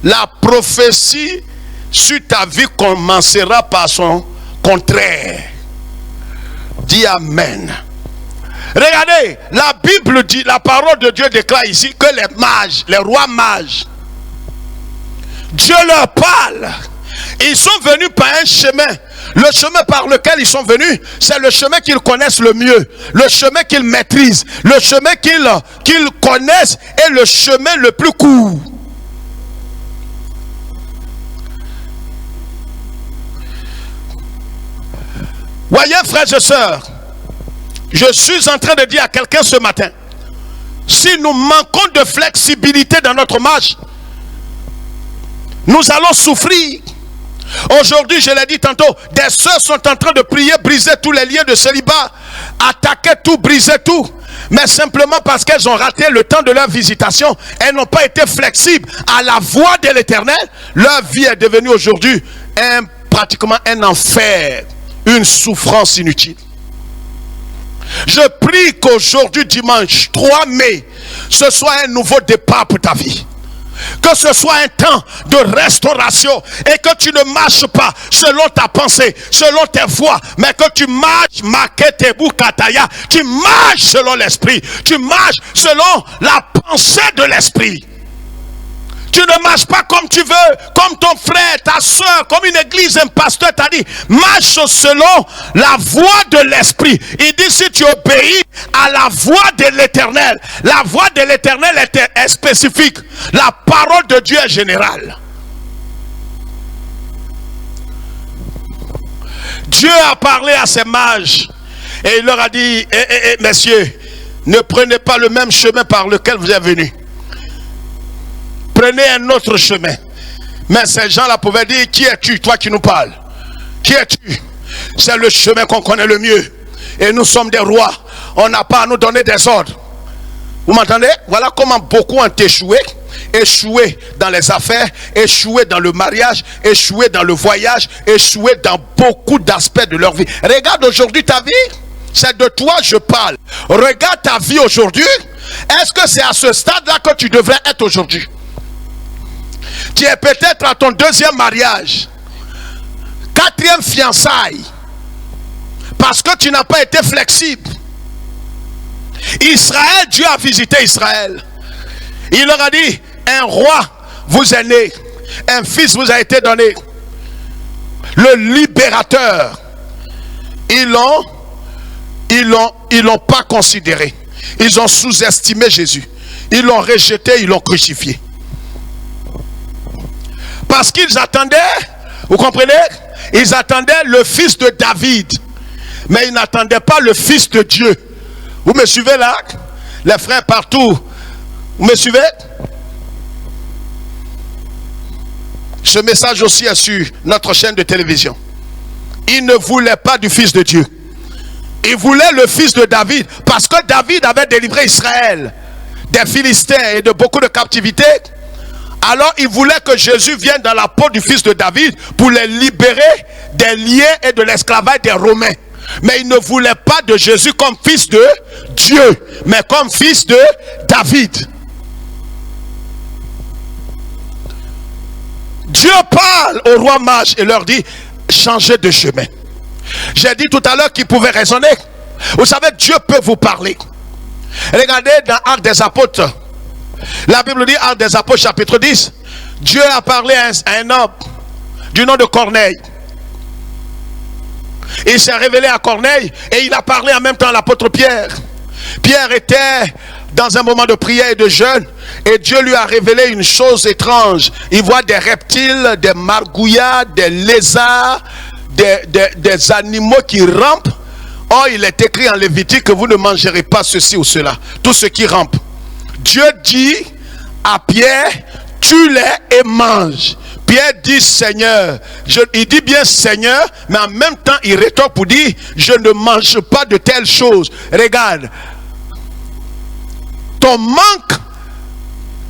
La prophétie sur ta vie commencera par son contraire. Dis Amen. Regardez, la Bible dit, la parole de Dieu déclare ici que les mages, les rois mages, Dieu leur parle. Ils sont venus par un chemin. Le chemin par lequel ils sont venus, c'est le chemin qu'ils connaissent le mieux, le chemin qu'ils maîtrisent, le chemin qu'ils connaissent est le chemin le plus court. Voyez, frères et sœurs, je suis en train de dire à quelqu'un ce matin, si nous manquons de flexibilité dans notre marche, nous allons souffrir. Aujourd'hui, je l'ai dit tantôt, des sœurs sont en train de prier, briser tous les liens de célibat, attaquer tout, briser tout. Mais simplement parce qu'elles ont raté le temps de leur visitation, elles n'ont pas été flexibles à la voix de l'Éternel. Leur vie est devenue aujourd'hui pratiquement un enfer, une souffrance inutile. Je prie qu'aujourd'hui, dimanche 3 mai, ce soit un nouveau départ pour ta vie. Que ce soit un temps de restauration et que tu ne marches pas selon ta pensée, selon tes voies, mais que tu marches, tu marches selon l'esprit, tu marches selon la pensée de l'esprit. Tu ne marches pas comme tu veux, comme ton frère, ta soeur, comme une église, un pasteur t'a dit. Marche selon la voix de l'esprit. Il dit si tu obéis à la voix de l'Éternel. La voix de l'Éternel est spécifique. La parole de Dieu est générale. Dieu a parlé à ses mages et il leur a dit, messieurs, ne prenez pas le même chemin par lequel vous êtes venus. Prenez un autre chemin. Mais ces gens-là pouvaient dire, qui es-tu, toi qui nous parles? Qui es-tu? C'est le chemin qu'on connaît le mieux. Et nous sommes des rois. On n'a pas à nous donner des ordres. Vous m'entendez? Voilà comment beaucoup ont échoué. Échoué dans les affaires, échoué dans le mariage, échoué dans le voyage, échoué dans beaucoup d'aspects de leur vie. Regarde aujourd'hui ta vie. C'est de toi je parle. Regarde ta vie aujourd'hui. Est-ce que c'est à ce stade-là que tu devrais être aujourd'hui? Tu es peut-être à ton 2e mariage, 4e fiançailles, parce que tu n'as pas été flexible. Israël, Dieu a visité Israël. Il leur a dit, un roi vous est né, un fils vous a été donné, le libérateur. Ils l'ont pas considéré. Ils ont sous-estimé Jésus. Ils l'ont rejeté, ils l'ont crucifié. Parce qu'ils attendaient, vous comprenez? Ils attendaient le fils de David. Mais ils n'attendaient pas le fils de Dieu. Vous me suivez là? Les frères partout. Vous me suivez? Ce message aussi est sur notre chaîne de télévision. Ils ne voulaient pas du fils de Dieu. Ils voulaient le fils de David. Parce que David avait délivré Israël des Philistins et de beaucoup de captivité. Alors il voulait que Jésus vienne dans la peau du fils de David pour les libérer des liens et de l'esclavage des Romains. Mais il ne voulait pas de Jésus comme fils de Dieu, mais comme fils de David. Dieu parle au roi mage et leur dit, changez de chemin. J'ai dit tout à l'heure qu'il pouvait raisonner. Vous savez, Dieu peut vous parler. Regardez dans Actes des Apôtres. La Bible dit, Actes des Apôtres chapitre 10. Dieu a parlé à un homme du nom de Corneille. Il s'est révélé à Corneille et il a parlé en même temps à l'apôtre Pierre. Pierre était dans un moment de prière et de jeûne et Dieu lui a révélé une chose étrange. Il voit des reptiles, des margouillards, des lézards, des animaux qui rampent. Or il est écrit en Lévitique que vous ne mangerez pas ceci ou cela, tout ce qui rampe. Dieu dit à Pierre, tue-les et mange. Pierre dit Seigneur, il dit bien Seigneur, mais en même temps il rétorque pour dire, je ne mange pas de telles choses. Regarde, ton manque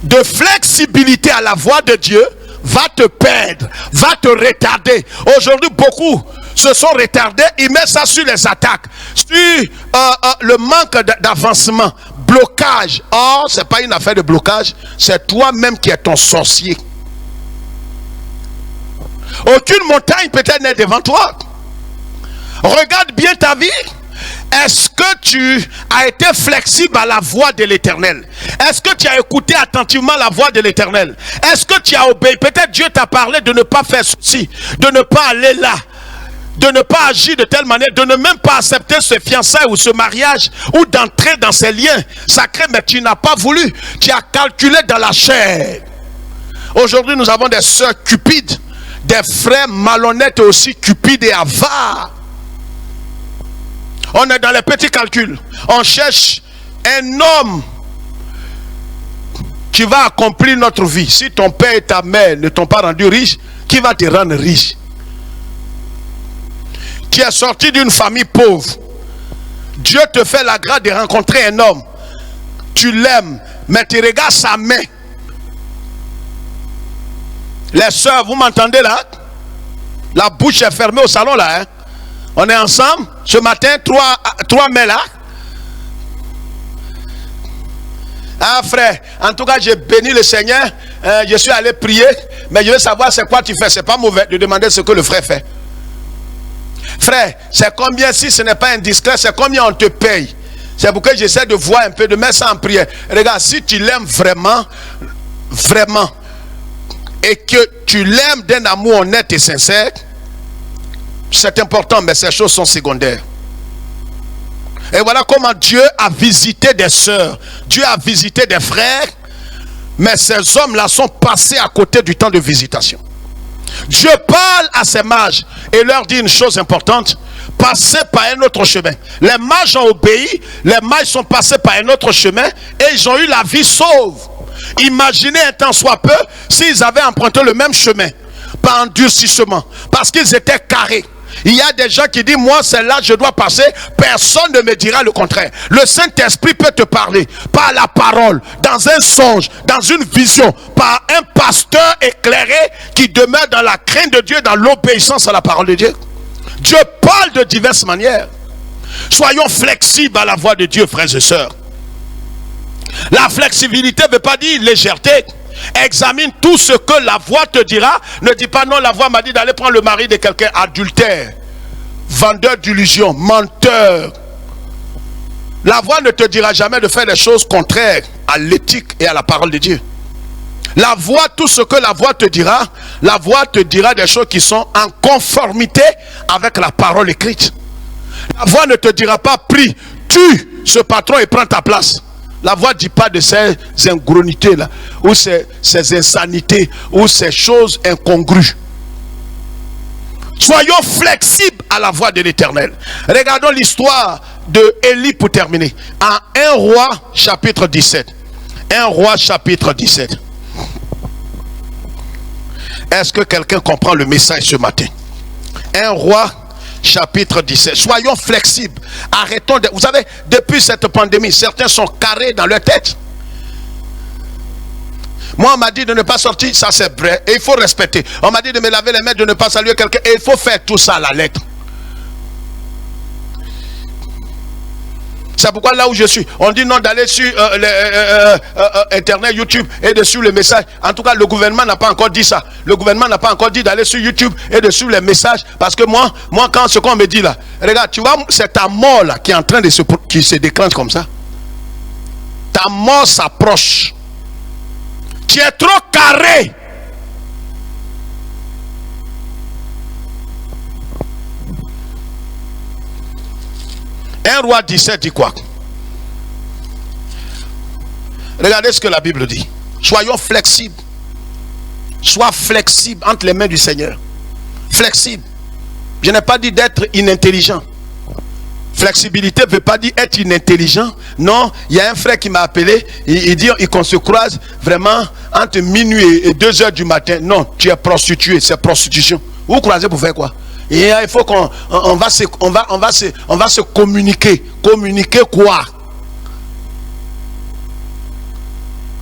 de flexibilité à la voix de Dieu va te perdre, va te retarder. Aujourd'hui beaucoup se sont retardés, ils mettent ça sur les attaques, sur le manque d'avancement. blocage. Or, ce n'est pas une affaire de blocage, c'est toi-même qui es ton sorcier. Aucune montagne peut-être n'est devant toi. Regarde bien ta vie. Est-ce que tu as été flexible à la voix de l'Éternel? Est-ce que tu as écouté attentivement la voix de l'Éternel? Est-ce que tu as obéi? Peut-être Dieu t'a parlé de ne pas faire ceci, de ne pas aller là, de ne pas agir de telle manière, de ne même pas accepter ce fiançailles ou ce mariage, ou d'entrer dans ces liens sacrés, mais tu n'as pas voulu. Tu as calculé dans la chair. Aujourd'hui, nous avons des sœurs cupides, des frères malhonnêtes aussi cupides et avares. On est dans les petits calculs. On cherche un homme qui va accomplir notre vie. Si ton père et ta mère ne t'ont pas rendu riche, qui va te rendre riche? Qui est sorti d'une famille pauvre. Dieu te fait la grâce de rencontrer un homme. Tu l'aimes, mais tu regardes sa main. Les sœurs, vous m'entendez là? La bouche est fermée au salon là. Hein? On est ensemble ce matin, trois mains là. Ah frère, en tout cas j'ai béni le Seigneur. Je suis allé prier, mais je veux savoir c'est quoi tu fais. C'est pas mauvais de demander ce que le frère fait. Frère, c'est combien, si ce n'est pas indiscret, c'est combien on te paye. C'est pourquoi j'essaie de voir un peu, de mettre ça en prière. Regarde, si tu l'aimes vraiment, vraiment, et que tu l'aimes d'un amour honnête et sincère, c'est important, mais ces choses sont secondaires. Et voilà comment Dieu a visité des sœurs, Dieu a visité des frères, mais ces hommes-là sont passés à côté du temps de visitation. Dieu parle à ces mages et leur dit une chose importante: passez par un autre chemin. Les mages ont obéi, les mages sont passés par un autre chemin et ils ont eu la vie sauve. Imaginez un temps soit peu s'ils avaient emprunté le même chemin, par endurcissement, parce qu'ils étaient carrés. Il y a des gens qui disent, moi c'est là je dois passer, personne ne me dira le contraire. Le Saint-Esprit peut te parler par la parole, dans un songe, dans une vision, par un pasteur éclairé qui demeure dans la crainte de Dieu, dans l'obéissance à la parole de Dieu. Dieu parle de diverses manières. Soyons flexibles à la voix de Dieu, frères et sœurs. La flexibilité ne veut pas dire légèreté. Examine tout ce que la voix te dira. Ne dis pas non, la voix m'a dit d'aller prendre le mari de quelqu'un. Adultère, vendeur d'illusions, menteur. La voix ne te dira jamais de faire des choses contraires à l'éthique et à la parole de Dieu. La voix, tout ce que la voix te dira des choses qui sont en conformité avec la parole écrite. La voix ne te dira pas, prie, tue ce patron et prends ta place. La voix ne dit pas de ces incongruités là, ou ces insanités, ou ces choses incongrues. Soyons flexibles à la voix de l'Éternel. Regardons l'histoire de Élie pour terminer. En 1 Roi chapitre 17. 1 Roi chapitre 17. Est-ce que quelqu'un comprend le message ce matin? 1 Roi chapitre 17. Soyons flexibles. Arrêtons de... Vous savez, depuis cette pandémie, certains sont carrés dans leur tête. Moi, on m'a dit de ne pas sortir, ça c'est vrai, et il faut respecter. On m'a dit de me laver les mains, de ne pas saluer quelqu'un, et il faut faire tout ça à la lettre. C'est pourquoi là où je suis, on dit non d'aller sur Internet, YouTube et de suivre les messages. En tout cas, le gouvernement n'a pas encore dit ça. Le gouvernement n'a pas encore dit d'aller sur YouTube et de suivre les messages. Parce que moi quand ce qu'on me dit là, regarde, tu vois, c'est ta mort là qui est en train de qui se déclenche comme ça. Ta mort s'approche. Tu es trop carré. 1 Roi 17 dit quoi? Regardez ce que la Bible dit. Soyons flexibles. Sois flexible entre les mains du Seigneur. Flexible. Je n'ai pas dit d'être inintelligent. Flexibilité ne veut pas dire être inintelligent. Non, il y a un frère qui m'a appelé. Il dit qu'on se croise vraiment entre minuit et 2 heures du matin. Non, tu es prostitué, c'est prostitution. Vous vous croisez pour faire quoi? Et il faut qu'on va se communiquer. Communiquer quoi?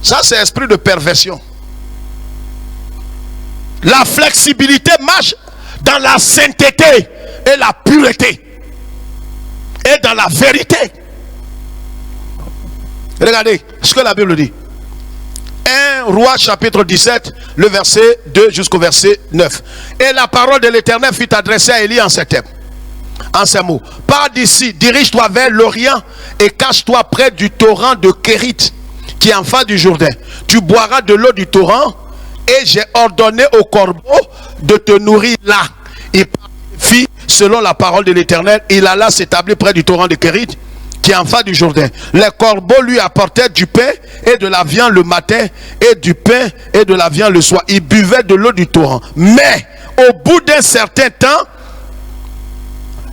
Ça, c'est esprit de perversion. La flexibilité marche dans la sainteté et la pureté. Et dans la vérité. Regardez ce que la Bible dit. 1 Roi chapitre 17, le verset 2 jusqu'au verset 9. Et la parole de l'Éternel fut adressée à Élie en ces termes. En ces mots. Pars d'ici, dirige-toi vers l'Orient et cache-toi près du torrent de Kérit qui est en face du Jourdain. Tu boiras de l'eau du torrent et j'ai ordonné au corbeau de te nourrir là. Il fit selon la parole de l'Éternel. Il alla s'établir près du torrent de Kérit qui est en face du Jourdain. Les corbeaux lui apportaient du pain et de la viande le matin et du pain et de la viande le soir. Il buvait de l'eau du torrent. Mais au bout d'un certain temps,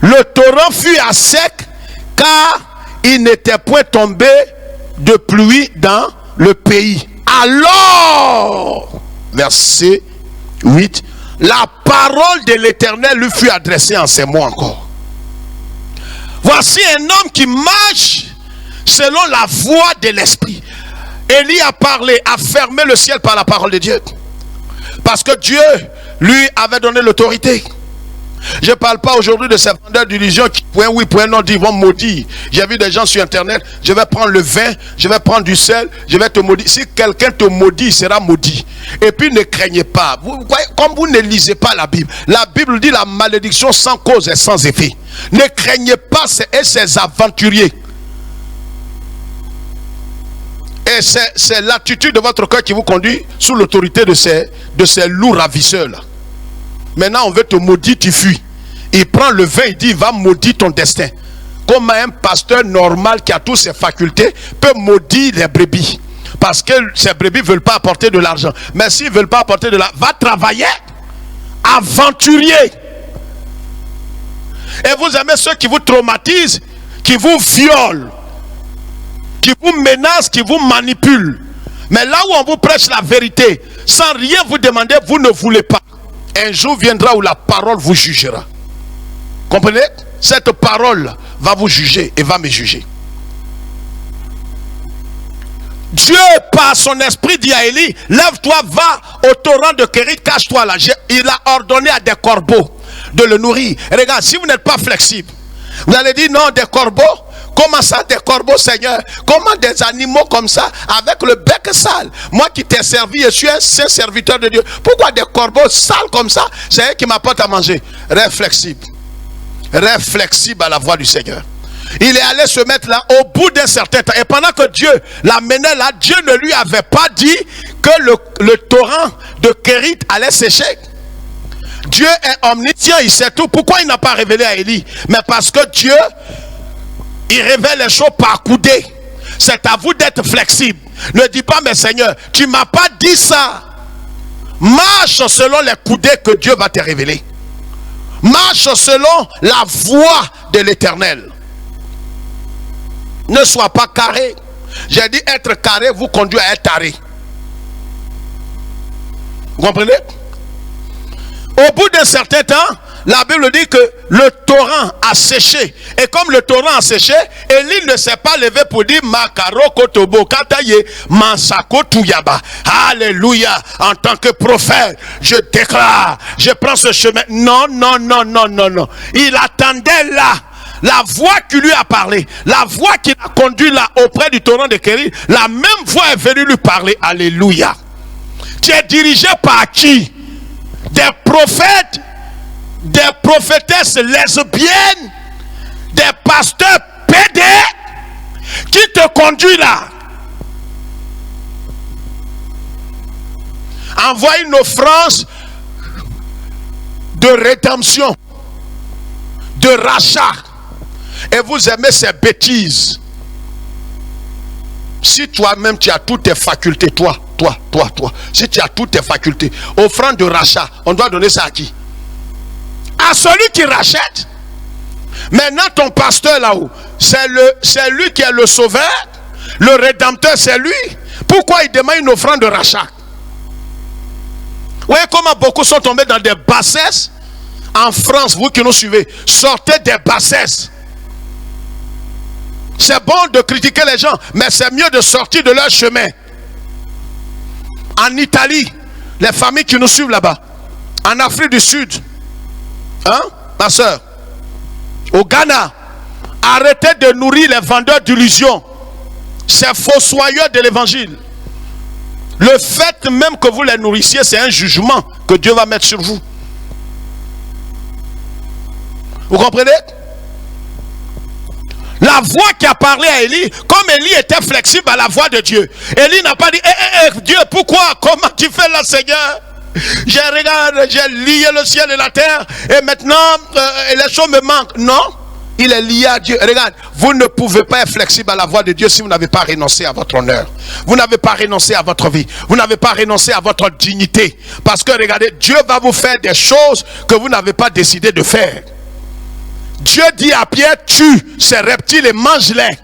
le torrent fut à sec car il n'était point tombé de pluie dans le pays. Alors, verset 8, la parole de l'Éternel lui fut adressée en ces mots encore. Voici un homme qui marche selon la voix de l'Esprit. Élie a parlé, a fermé le ciel par la parole de Dieu. Parce que Dieu lui avait donné l'autorité. Je ne parle pas aujourd'hui de ces vendeurs d'illusions qui, point oui, point non, disent, vont maudire. J'ai vu des gens sur internet, je vais prendre le vin, je vais prendre du sel, je vais te maudire. Si quelqu'un te maudit, il sera maudit. Et puis ne craignez pas. Vous voyez, comme vous ne lisez pas la Bible dit la malédiction sans cause et sans effet. Ne craignez pas ces aventuriers. Et c'est l'attitude de votre cœur qui vous conduit sous l'autorité de ces loups ravisseurs-là. Maintenant, on veut te maudire, tu fuis. Il prend le vin, il dit, il va maudire ton destin. Comme un pasteur normal qui a toutes ses facultés peut maudire les brebis. Parce que ces brebis ne veulent pas apporter de l'argent. Mais s'ils ne veulent pas apporter de l'argent, va travailler. Aventurier. Et vous aimez ceux qui vous traumatisent, qui vous violent, qui vous menacent, qui vous manipulent. Mais là où on vous prêche la vérité, sans rien vous demander, vous ne voulez pas. Un jour viendra où la parole vous jugera. Comprenez? Cette parole va vous juger et va me juger. Dieu, par son esprit, dit à Élie, lève-toi, va au torrent de Kérit, cache-toi là. Il a ordonné à des corbeaux de le nourrir. Et regarde, si vous n'êtes pas flexible, vous allez dire non, des corbeaux. Comment ça, des corbeaux, Seigneur? Comment des animaux comme ça, avec le bec sale? Moi qui t'ai servi, je suis un saint serviteur de Dieu. Pourquoi des corbeaux sales comme ça? C'est eux qui m'apportent à manger. Réflexible. Réflexible à la voix du Seigneur. Il est allé se mettre là au bout d'un certain temps. Et pendant que Dieu l'amenait là, Dieu ne lui avait pas dit que le torrent de Kérit allait sécher. Dieu est omniscient, il sait tout. Pourquoi il n'a pas révélé à Élie? Mais parce que Dieu, il révèle les choses par coudée. C'est à vous d'être flexible. Ne dis pas, mais Seigneur, tu ne m'as pas dit ça. Marche selon les coudées que Dieu va te révéler. Marche selon la voix de l'Éternel. Ne sois pas carré. J'ai dit être carré vous conduit à être taré. Vous comprenez? Au bout d'un certain temps, la Bible dit que le torrent a séché. Et comme le torrent a séché, Élie ne s'est pas levé pour dire Makaro Kotobo Kataye Mansako Touyaba. Alléluia. En tant que prophète, je déclare, je prends ce chemin. Non, non, non, non, non, non. Il attendait là. La voix qui lui a parlé, la voix qui l'a conduit là auprès du torrent de Kérit, la même voix est venue lui parler. Alléluia. Tu es dirigé par qui? Des prophètes, des prophétesses lesbiennes, des pasteurs pédés qui te conduisent là. Envoie une offrande de rédemption, de rachat. Et vous aimez ces bêtises. Si toi-même tu as toutes tes facultés, toi, si tu as toutes tes facultés, offrande de rachat, on doit donner ça à qui? À celui qui rachète. Maintenant ton pasteur là-haut, c'est lui qui est le sauveur, le rédempteur c'est lui. Pourquoi il demande une offrande de rachat? Vous voyez comment beaucoup sont tombés dans des bassesses? En France, vous qui nous suivez, sortez des bassesses. C'est bon de critiquer les gens, mais c'est mieux de sortir de leur chemin. En Italie, les familles qui nous suivent là-bas, en Afrique du Sud, hein, ma soeur, au Ghana, arrêtez de nourrir les vendeurs d'illusions. ces fossoyeurs de l'évangile, le fait même que vous les nourrissiez, c'est un jugement que Dieu va mettre sur vous. Vous comprenez? La voix qui a parlé à Élie, comme Élie était flexible à la voix de Dieu, Élie n'a pas dit Dieu, pourquoi? Comment tu fais là, Seigneur? J'ai lié le ciel et la terre et maintenant les choses me manquent. Non, il est lié à Dieu. Regarde, vous ne pouvez pas être flexible à la voix de Dieu si vous n'avez pas renoncé à votre honneur. Vous n'avez pas renoncé à votre vie. Vous n'avez pas renoncé à votre dignité. Parce que regardez, Dieu va vous faire des choses que vous n'avez pas décidé de faire. Dieu dit à Pierre, tue ces reptiles et mange-les.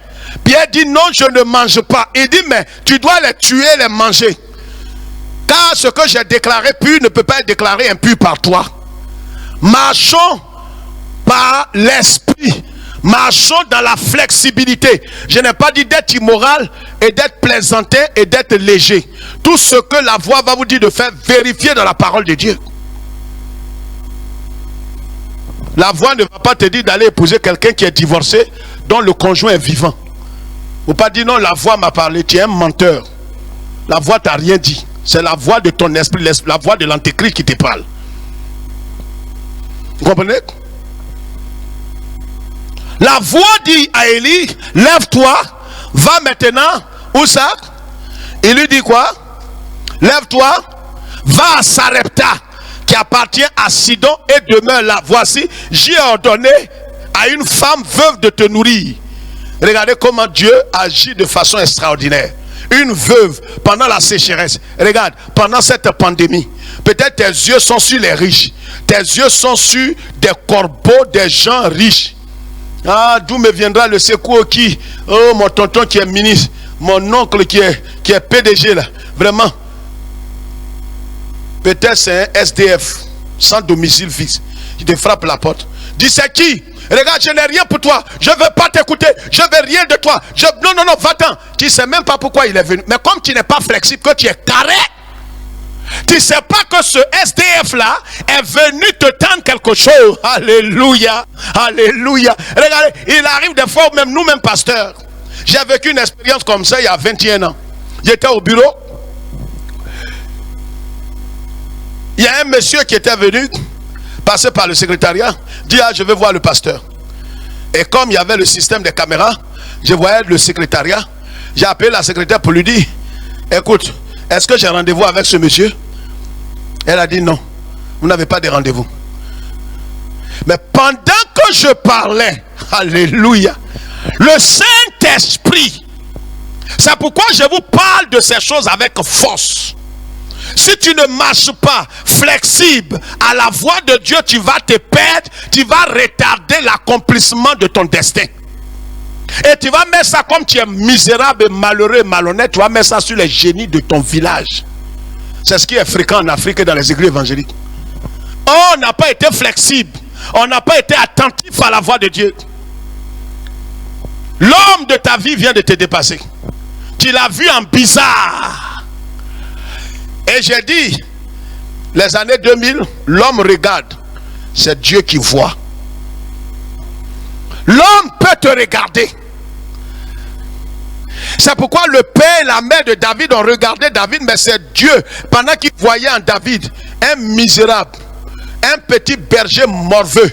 Pierre dit, non, je ne mange pas. Il dit, mais tu dois les tuer, les manger. Car ce que j'ai déclaré pur ne peut pas être déclaré impur par toi. Marchons par l'esprit. Marchons dans la flexibilité. Je n'ai pas dit d'être immoral et d'être plaisantin et d'être léger. Tout ce que la voix va vous dire de faire, vérifiez dans la parole de Dieu. La voix ne va pas te dire d'aller épouser quelqu'un qui est divorcé, dont le conjoint est vivant. Ou pas dire non, la voix m'a parlé, tu es un menteur. La voix t'a rien dit. C'est la voix de ton esprit, la voix de l'antéchrist qui te parle. Vous comprenez? La voix dit à Élie, lève-toi, va maintenant, où ça? Il lui dit quoi? Lève-toi, va à Sarepta, qui appartient à Sidon et demeure là. Voici, j'ai ordonné à une femme veuve de te nourrir. Regardez comment Dieu agit de façon extraordinaire. Une veuve pendant la sécheresse. Regarde, pendant cette pandémie, peut-être tes yeux sont sur les riches. Tes yeux sont sur des corbeaux, des gens riches. Ah, d'où me viendra le secours qui? Oh, mon tonton qui est ministre, mon oncle qui est PDG là. Vraiment. Peut-être c'est un SDF, sans domicile fixe. Il te frappe la porte. Dis, c'est qui? Regarde, je n'ai rien pour toi. Je ne veux pas t'écouter. Je ne veux rien de toi. Non, va-t'en. Tu ne sais même pas pourquoi il est venu. Mais comme tu n'es pas flexible, que tu es carré, tu ne sais pas que ce SDF-là est venu te tendre quelque chose. Alléluia. Alléluia. Regardez, il arrive des fois, même nous-mêmes pasteurs. J'ai vécu une expérience comme ça il y a 21 ans. J'étais au bureau. Il y a un monsieur qui était venu, passer par le secrétariat, dit, ah, je vais voir le pasteur. Et comme il y avait le système des caméras, je voyais le secrétariat. J'ai appelé la secrétaire pour lui dire, écoute, est-ce que j'ai rendez-vous avec ce monsieur? Elle a dit non, vous n'avez pas de rendez-vous. Mais pendant que je parlais, alléluia, le Saint-Esprit, c'est pourquoi je vous parle de ces choses avec force. Si tu ne marches pas flexible à la voix de Dieu, tu vas te perdre, tu vas retarder l'accomplissement de ton destin. Et tu vas mettre ça, comme tu es misérable, malheureux, malhonnête, tu vas mettre ça sur les génies de ton village. C'est ce qui est fréquent en Afrique et dans les églises évangéliques. On n'a pas été flexible, on n'a pas été attentif à la voix de Dieu. L'homme de ta vie vient de te dépasser. Tu l'as vu en bizarre. Et j'ai dit, les années 2000, l'homme regarde, c'est Dieu qui voit. L'homme peut te regarder. C'est pourquoi le père et la mère de David ont regardé David, mais c'est Dieu, pendant qu'il voyait en David un misérable, un petit berger morveux,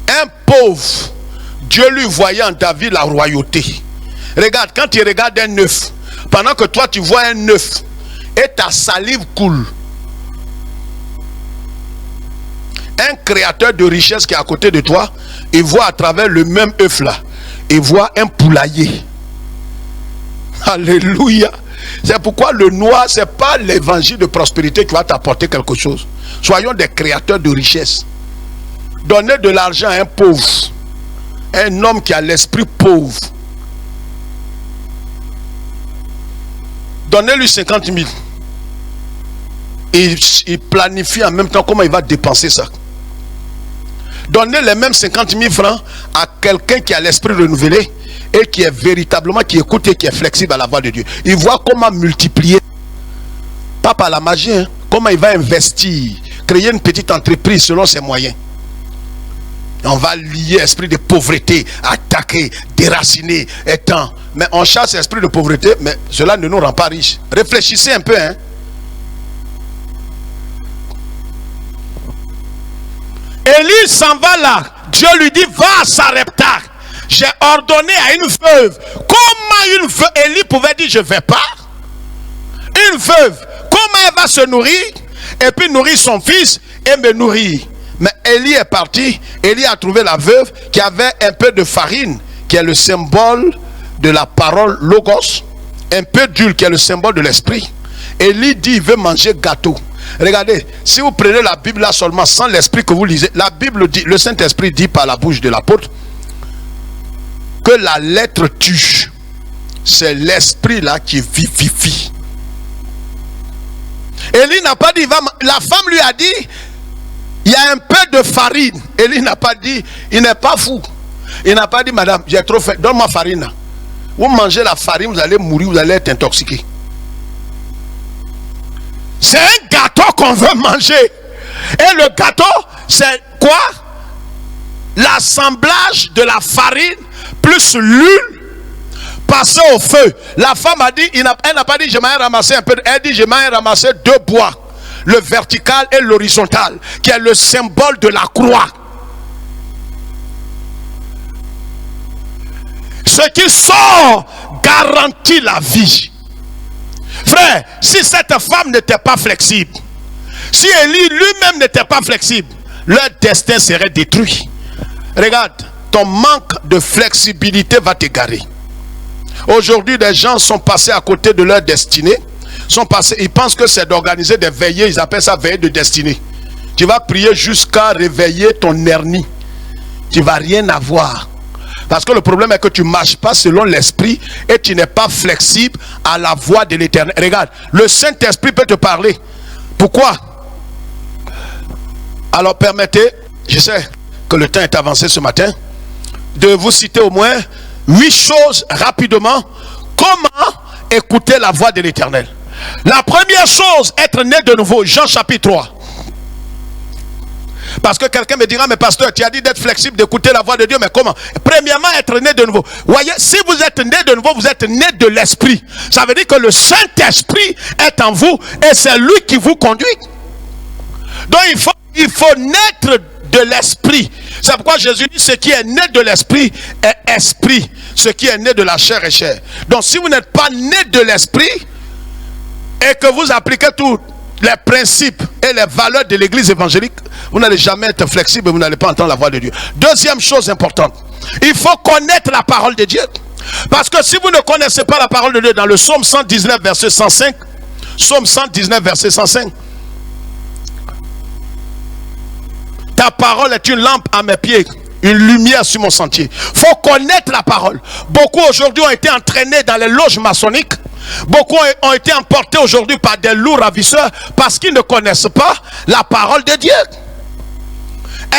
un pauvre, Dieu lui voyait en David la royauté. Regarde, quand tu regardes un œuf, pendant que toi tu vois un œuf, et ta salive coule. Un créateur de richesse qui est à côté de toi, il voit à travers le même œuf là, il voit un poulailler. Alléluia. C'est pourquoi le noir, c'est pas l'évangile de prospérité qui va t'apporter quelque chose. Soyons des créateurs de richesse. Donnez de l'argent à un pauvre, un homme qui a l'esprit pauvre. Donnez-lui 50 000. Il planifie en même temps comment il va dépenser ça. Donnez les mêmes 50 000 francs à quelqu'un qui a l'esprit renouvelé et qui est véritablement, qui écoute et qui est flexible à la voix de Dieu. Il voit comment multiplier, pas par la magie, hein, comment il va investir, créer une petite entreprise selon ses moyens. On va lier esprit de pauvreté, attaquer, déraciner, étant. Mais on chasse l'esprit de pauvreté, mais cela ne nous rend pas riches. Réfléchissez un peu, hein. Élie s'en va là. Dieu lui dit, va à Sarepta. J'ai ordonné à une veuve. Comment une veuve, Élie pouvait dire, je ne vais pas. Une veuve, comment elle va se nourrir? Et puis nourrir son fils et me nourrir. Mais Élie est parti. Élie a trouvé la veuve qui avait un peu de farine, qui est le symbole de la parole logos. Un peu d'huile, qui est le symbole de l'esprit. Élie dit, il veut manger gâteau. Regardez, si vous prenez la Bible là seulement, sans l'esprit que vous lisez, la Bible dit, le Saint-Esprit dit par la bouche de l'apôtre, que la lettre tue. C'est l'esprit là qui vivifie. Élie n'a pas dit, la femme lui a dit, il y a un peu de farine. Élie n'a pas dit, il n'est pas fou. Il n'a pas dit, madame, j'ai trop faim, donne-moi farine. Vous mangez la farine, vous allez mourir, vous allez être intoxiqué. C'est un gâteau qu'on veut manger. Et le gâteau, c'est quoi? L'assemblage de la farine plus l'huile passé au feu. La femme a dit, elle n'a pas dit je m'en ai ramassé un peu. Elle dit je m'en ai ramassé 2 bois. Le vertical et l'horizontal, qui est le symbole de la croix. Ce qui sort garantit la vie. Frère, si cette femme n'était pas flexible, si Élie lui-même n'était pas flexible, leur destin serait détruit. Regarde, ton manque de flexibilité va t'égarer. Aujourd'hui, des gens sont passés à côté de leur destinée. Ils pensent que c'est d'organiser des veillées, ils appellent ça veillée de destinée. Tu vas prier jusqu'à réveiller ton hernie. Tu ne vas rien avoir. Parce que le problème est que tu ne marches pas selon l'esprit et tu n'es pas flexible à la voix de l'Éternel. Regarde, le Saint-Esprit peut te parler. Pourquoi? Alors permettez, je sais que le temps est avancé ce matin, de vous citer au moins 8 choses rapidement. Comment écouter la voix de l'Éternel? La première chose, être né de nouveau. Jean chapitre 3. Parce que quelqu'un me dira, mais pasteur, tu as dit d'être flexible, d'écouter la voix de Dieu, mais comment? Premièrement, être né de nouveau. Voyez, si vous êtes né de nouveau, vous êtes né de l'esprit. Ça veut dire que le Saint-Esprit est en vous et c'est lui qui vous conduit. Donc il faut naître de l'esprit. C'est pourquoi Jésus dit, ce qui est né de l'esprit est esprit. Ce qui est né de la chair est chair. Donc si vous n'êtes pas né de l'esprit et que vous appliquez tous les principes et les valeurs de l'église évangélique, vous n'allez jamais être flexible et vous n'allez pas entendre la voix de Dieu. Deuxième chose importante, il faut connaître la parole de Dieu. Parce que si vous ne connaissez pas la parole de Dieu, dans le psaume 119 verset 105, psaume 119 verset 105, ta parole est une lampe à mes pieds, une lumière sur mon sentier. Il faut connaître la parole. Beaucoup aujourd'hui ont été entraînés dans les loges maçonniques. Beaucoup ont été emportés aujourd'hui par des loups ravisseurs parce qu'ils ne connaissent pas la parole de Dieu.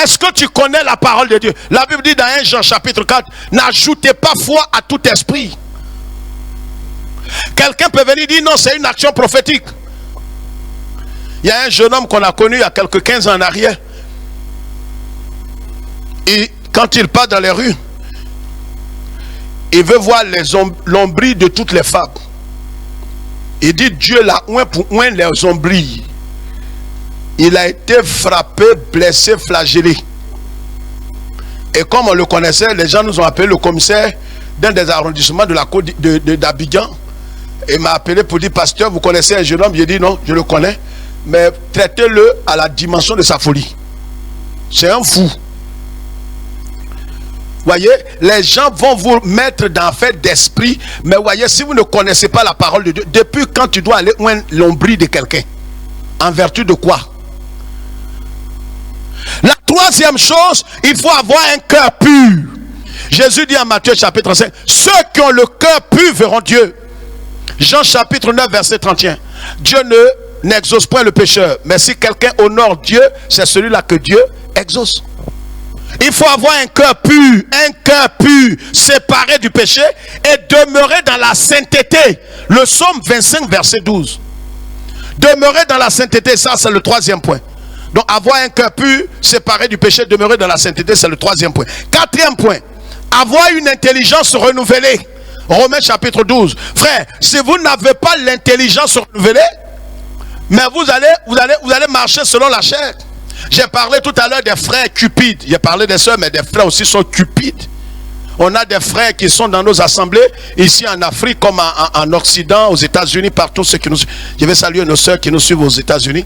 Est-ce que tu connais la parole de Dieu? La Bible dit dans 1 Jean chapitre 4, n'ajoutez pas foi à tout esprit. Quelqu'un peut venir dire non, c'est une action prophétique. Il y a un jeune homme qu'on a connu il y a quelques 15 ans en arrière. Et quand il part dans les rues, il veut voir l'ombris de toutes les femmes. Il dit Dieu l'a oint pour oint les ombris. Il a été frappé, blessé, flagellé. Et comme on le connaissait, les gens nous ont appelé le commissaire d'un des arrondissements de la côte d'Abidjan. Il m'a appelé pour dire, pasteur, vous connaissez un jeune homme? J'ai dit non, je le connais. Mais traitez-le à la dimension de sa folie. C'est un fou. Voyez, les gens vont vous mettre dans un fait d'esprit. Mais voyez, si vous ne connaissez pas la parole de Dieu, depuis quand tu dois aller oindre l'ombris de quelqu'un? En vertu de quoi? La troisième chose, il faut avoir un cœur pur. Jésus dit en Matthieu chapitre 5, ceux qui ont le cœur pur verront Dieu. Jean chapitre 9 verset 31. Dieu n'exauce point le pécheur, mais si quelqu'un honore Dieu, c'est celui-là que Dieu exauce. Il faut avoir un cœur pur, séparé du péché et demeurer dans la sainteté. Le psaume 25 verset 12. Demeurer dans la sainteté, ça c'est le troisième point. Donc avoir un cœur pur, séparé du péché, demeurer dans la sainteté, c'est le troisième point. Quatrième point, avoir une intelligence renouvelée. Romains chapitre 12. Frère, si vous n'avez pas l'intelligence renouvelée, mais vous allez marcher selon la chair. J'ai parlé tout à l'heure des frères cupides. J'ai parlé des sœurs, mais des frères aussi sont cupides. On a des frères qui sont dans nos assemblées, ici en Afrique, comme en Occident, aux États-Unis, partout. Ceux qui nous... Je vais saluer nos sœurs qui nous suivent aux États-Unis.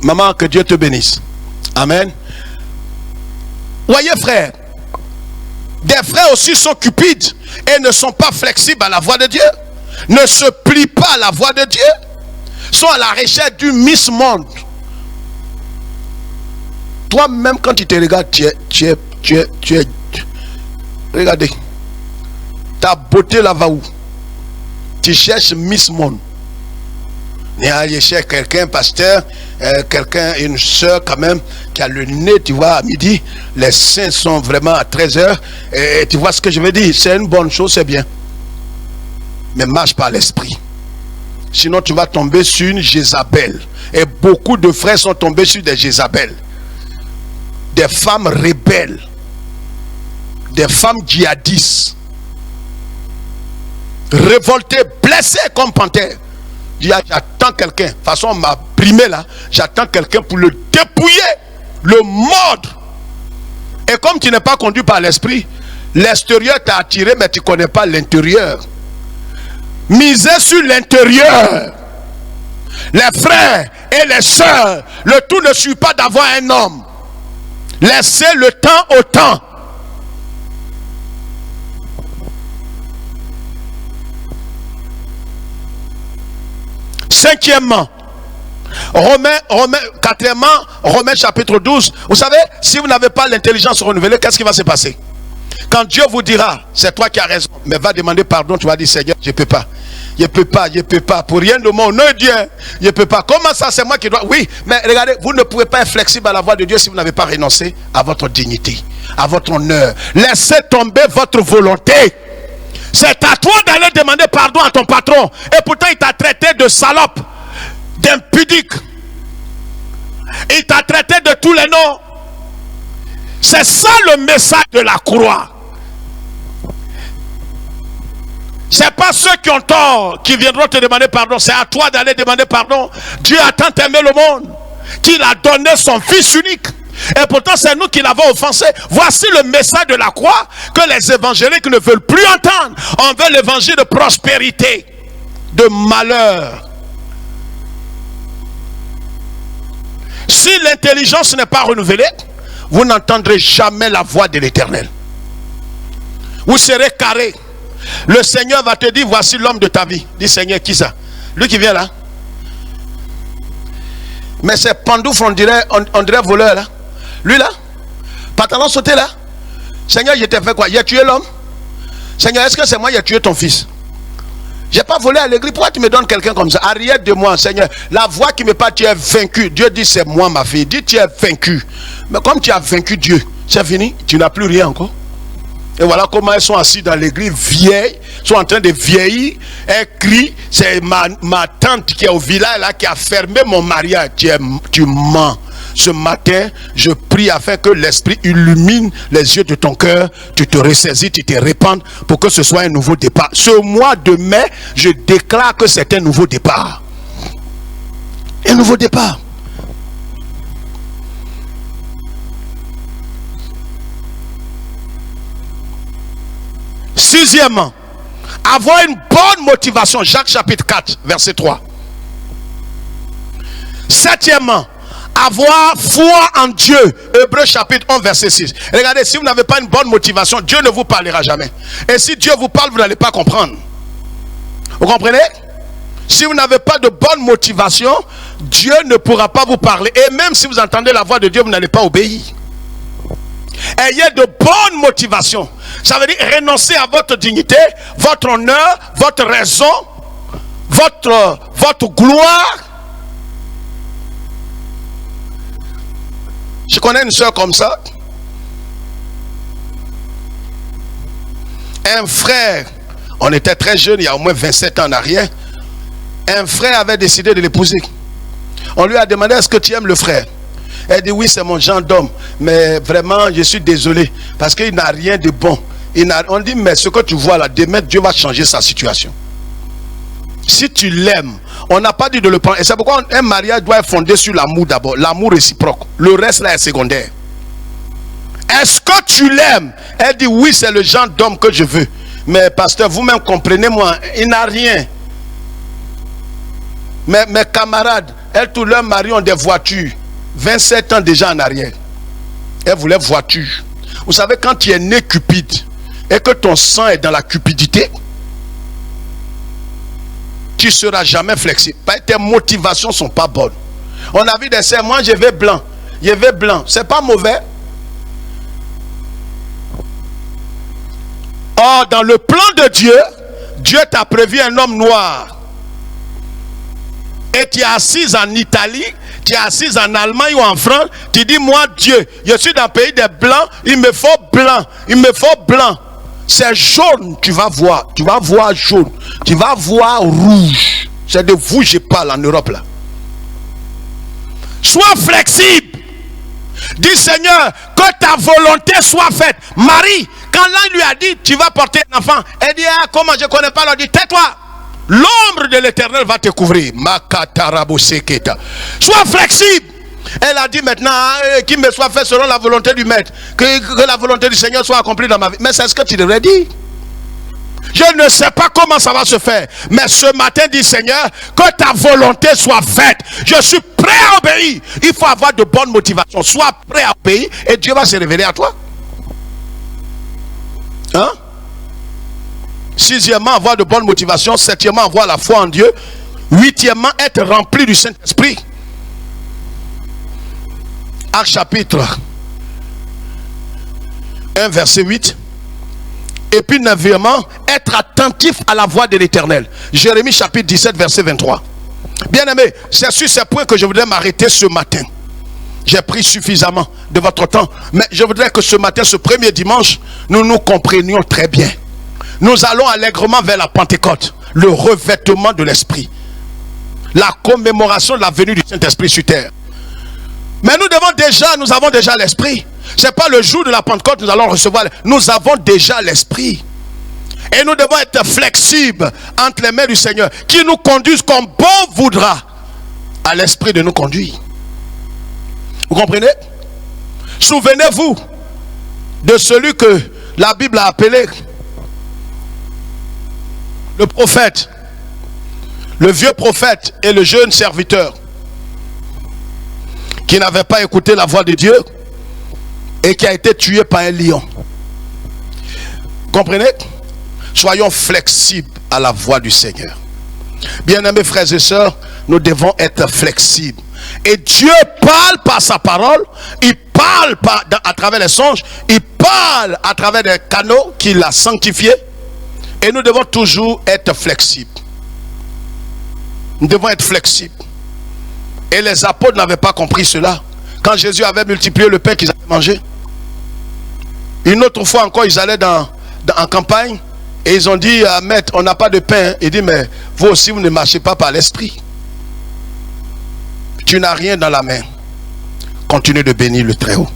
Maman, que Dieu te bénisse. Amen. Voyez, frère, des frères aussi sont cupides et ne sont pas flexibles à la voix de Dieu. Ne se plient pas à la voix de Dieu. Sont à la recherche du Miss Monde. Toi-même, quand tu te regardes, tu es regardez. Ta beauté là va où? Tu cherches Miss Monde. Je cherche quelqu'un, pasteur, quelqu'un, une soeur quand même, qui a le nez, tu vois, à midi. Les seins sont vraiment à 13h. Et tu vois ce que je veux dire? C'est une bonne chose, c'est bien. Mais marche par l'esprit. Sinon, tu vas tomber sur une Jézabel. Et beaucoup de frères sont tombés sur des Jézabel. Des femmes rebelles. Des femmes djihadistes. Révoltées, blessées comme panthère. J'attends quelqu'un. De toute façon, on m'a primé là. J'attends quelqu'un pour le dépouiller, le mordre. Et comme tu n'es pas conduit par l'esprit, l'extérieur t'a attiré, mais tu ne connais pas l'intérieur. Misez sur l'intérieur. Les frères et les sœurs, le tout ne suit pas d'avoir un homme. Laissez le temps au temps. Cinquièmement, quatrièmement, Romains chapitre 12. Vous savez, si vous n'avez pas l'intelligence renouvelée, qu'est-ce qui va se passer? Quand Dieu vous dira, c'est toi qui as raison, mais va demander pardon, tu vas dire, Seigneur, je ne peux pas. Je ne peux pas, je ne peux pas. Pour rien de mon nom, Dieu, je ne peux pas. Comment ça, c'est moi qui dois? Oui, mais regardez, vous ne pouvez pas être flexible à la voix de Dieu si vous n'avez pas renoncé à votre dignité, à votre honneur. Laissez tomber votre volonté. C'est à toi d'aller demander pardon à ton patron. Et pourtant, il t'a traité de salope, d'impudique. Il t'a traité de tous les noms. C'est ça le message de la croix. C'est pas ceux qui ont tort qui viendront te demander pardon. C'est à toi d'aller demander pardon. Dieu a tant aimé le monde qu'il a donné son fils unique. Et pourtant c'est nous qui l'avons offensé. Voici le message de la croix que les évangéliques ne veulent plus entendre. On veut l'évangile de prospérité, de malheur. Si l'intelligence n'est pas renouvelée, vous n'entendrez jamais la voix de l'Éternel. Vous serez carré. Le Seigneur va te dire, voici l'homme de ta vie. Dis, Seigneur, qui ça? Lui qui vient là. Mais c'est pandoufle, on dirait voleur là. Lui là, pantalon sauté là. Seigneur, je t'ai fait quoi? J'ai tué l'homme. Seigneur, est-ce que c'est moi qui ai tué ton fils? J'ai pas volé à l'église. Pourquoi tu me donnes quelqu'un comme ça? Arrière de moi, Seigneur. La voix qui me parle, tu es vaincu. Dieu dit, c'est moi ma fille. Dis, tu es vaincu. Mais comme tu as vaincu Dieu, c'est fini. Tu n'as plus rien encore. Et voilà comment elles sont assises dans l'église, vieilles, sont en train de vieillir. Elles crient. C'est ma tante qui est au village là, qui a fermé mon mariage. Tu mens. Ce matin, je prie afin que l'Esprit illumine les yeux de ton cœur. Tu te ressaisis, tu te répandes pour que ce soit un nouveau départ. Ce mois de mai, je déclare que c'est un nouveau départ. Un nouveau départ. Sixièmement, avoir une bonne motivation. Jacques chapitre 4, verset 3. Septièmement, avoir foi en Dieu. Hébreux chapitre 1, verset 6. Regardez, si vous n'avez pas une bonne motivation, Dieu ne vous parlera jamais. Et si Dieu vous parle, vous n'allez pas comprendre. Vous comprenez? Si vous n'avez pas de bonne motivation, Dieu ne pourra pas vous parler. Et même si vous entendez la voix de Dieu, vous n'allez pas obéir. Ayez de bonnes motivations. Ça veut dire renoncer à votre dignité, votre honneur, votre raison, votre gloire. Je connais une soeur comme ça. Un frère, on était très jeunes, il y a au moins 27 ans en arrière. Un frère avait décidé de l'épouser. On lui a demandé, est-ce que tu aimes le frère? Elle dit, oui, c'est mon genre d'homme. Mais vraiment, je suis désolé. Parce qu'il n'a rien de bon. On dit, mais ce que tu vois là, demain, Dieu va changer sa situation. Si tu l'aimes, on n'a pas dit de le prendre. Et c'est pourquoi un mariage doit être fondé sur l'amour d'abord. L'amour réciproque. Le reste là est secondaire. Est-ce que tu l'aimes? Elle dit, oui, c'est le genre d'homme que je veux. Mais pasteur, vous-même comprenez-moi, il n'a rien. Mes camarades, elles, tous leurs maris ont des voitures. 27 ans déjà en arrière. Elle voulait voiture. Vous savez, quand tu es né cupide et que ton sang est dans la cupidité, tu ne seras jamais flexible. Tes motivations ne sont pas bonnes. On a vu des sœurs, moi je vais blanc. Je vais blanc. C'est pas mauvais. Or, dans le plan de Dieu, Dieu t'a prévu un homme noir. Et tu es assise en Italie, tu es assise en Allemagne ou en France, tu dis, moi Dieu, je suis dans le pays des blancs, il me faut blanc, il me faut blanc. C'est jaune, tu vas voir jaune, tu vas voir rouge. C'est de vous que je parle en Europe là. Sois flexible. Dis Seigneur, que ta volonté soit faite. Marie, quand l'ange lui a dit, tu vas porter un enfant, elle dit, ah, comment je ne connais pas, elle dit, tais-toi. L'ombre de l'Éternel va te couvrir. Sois flexible. Elle a dit maintenant, qu'il me soit fait selon la volonté du maître. Que la volonté du Seigneur soit accomplie dans ma vie. Mais c'est ce que tu devrais dire. Je ne sais pas comment ça va se faire. Mais ce matin, dis Seigneur, que ta volonté soit faite. Je suis prêt à obéir. Il faut avoir de bonnes motivations. Sois prêt à obéir et Dieu va se révéler à toi. Hein? Sixièmement, avoir de bonnes motivations. Septièmement, avoir la foi en Dieu. Huitièmement, être rempli du Saint-Esprit. Actes chapitre 1 verset 8. Et puis neuvièmement, être attentif à la voix de l'Éternel. Jérémie chapitre 17 verset 23. Bien aimé, c'est sur ces points que je voudrais m'arrêter ce matin. J'ai pris suffisamment de votre temps. Mais je voudrais que ce matin, ce premier dimanche, nous nous comprenions très bien. Nous allons allègrement vers la Pentecôte. Le revêtement de l'Esprit. La commémoration de la venue du Saint-Esprit sur terre. Mais nous avons déjà l'Esprit. Ce n'est pas le jour de la Pentecôte que nous allons recevoir. Nous avons déjà l'Esprit. Et nous devons être flexibles entre les mains du Seigneur, qui nous conduise comme bon voudra, à l'Esprit de nous conduire. Vous comprenez? Souvenez-vous de celui que la Bible a appelé le prophète, le vieux prophète et le jeune serviteur, qui n'avait pas écouté la voix de Dieu et qui a été tué par un lion. Comprenez? Soyons flexibles à la voix du Seigneur. Bien-aimés frères et sœurs, nous devons être flexibles. Et Dieu parle par sa parole, il parle à travers les songes, il parle à travers des canaux qu'il a sanctifiés. Et nous devons toujours être flexibles. Nous devons être flexibles. Et les apôtres n'avaient pas compris cela. Quand Jésus avait multiplié le pain qu'ils avaient mangé. Une autre fois encore, ils allaient en campagne. Et ils ont dit, maître, on n'a pas de pain. Il dit, mais vous aussi, vous ne marchez pas par l'esprit. Tu n'as rien dans la main. Continue de bénir le Très-Haut.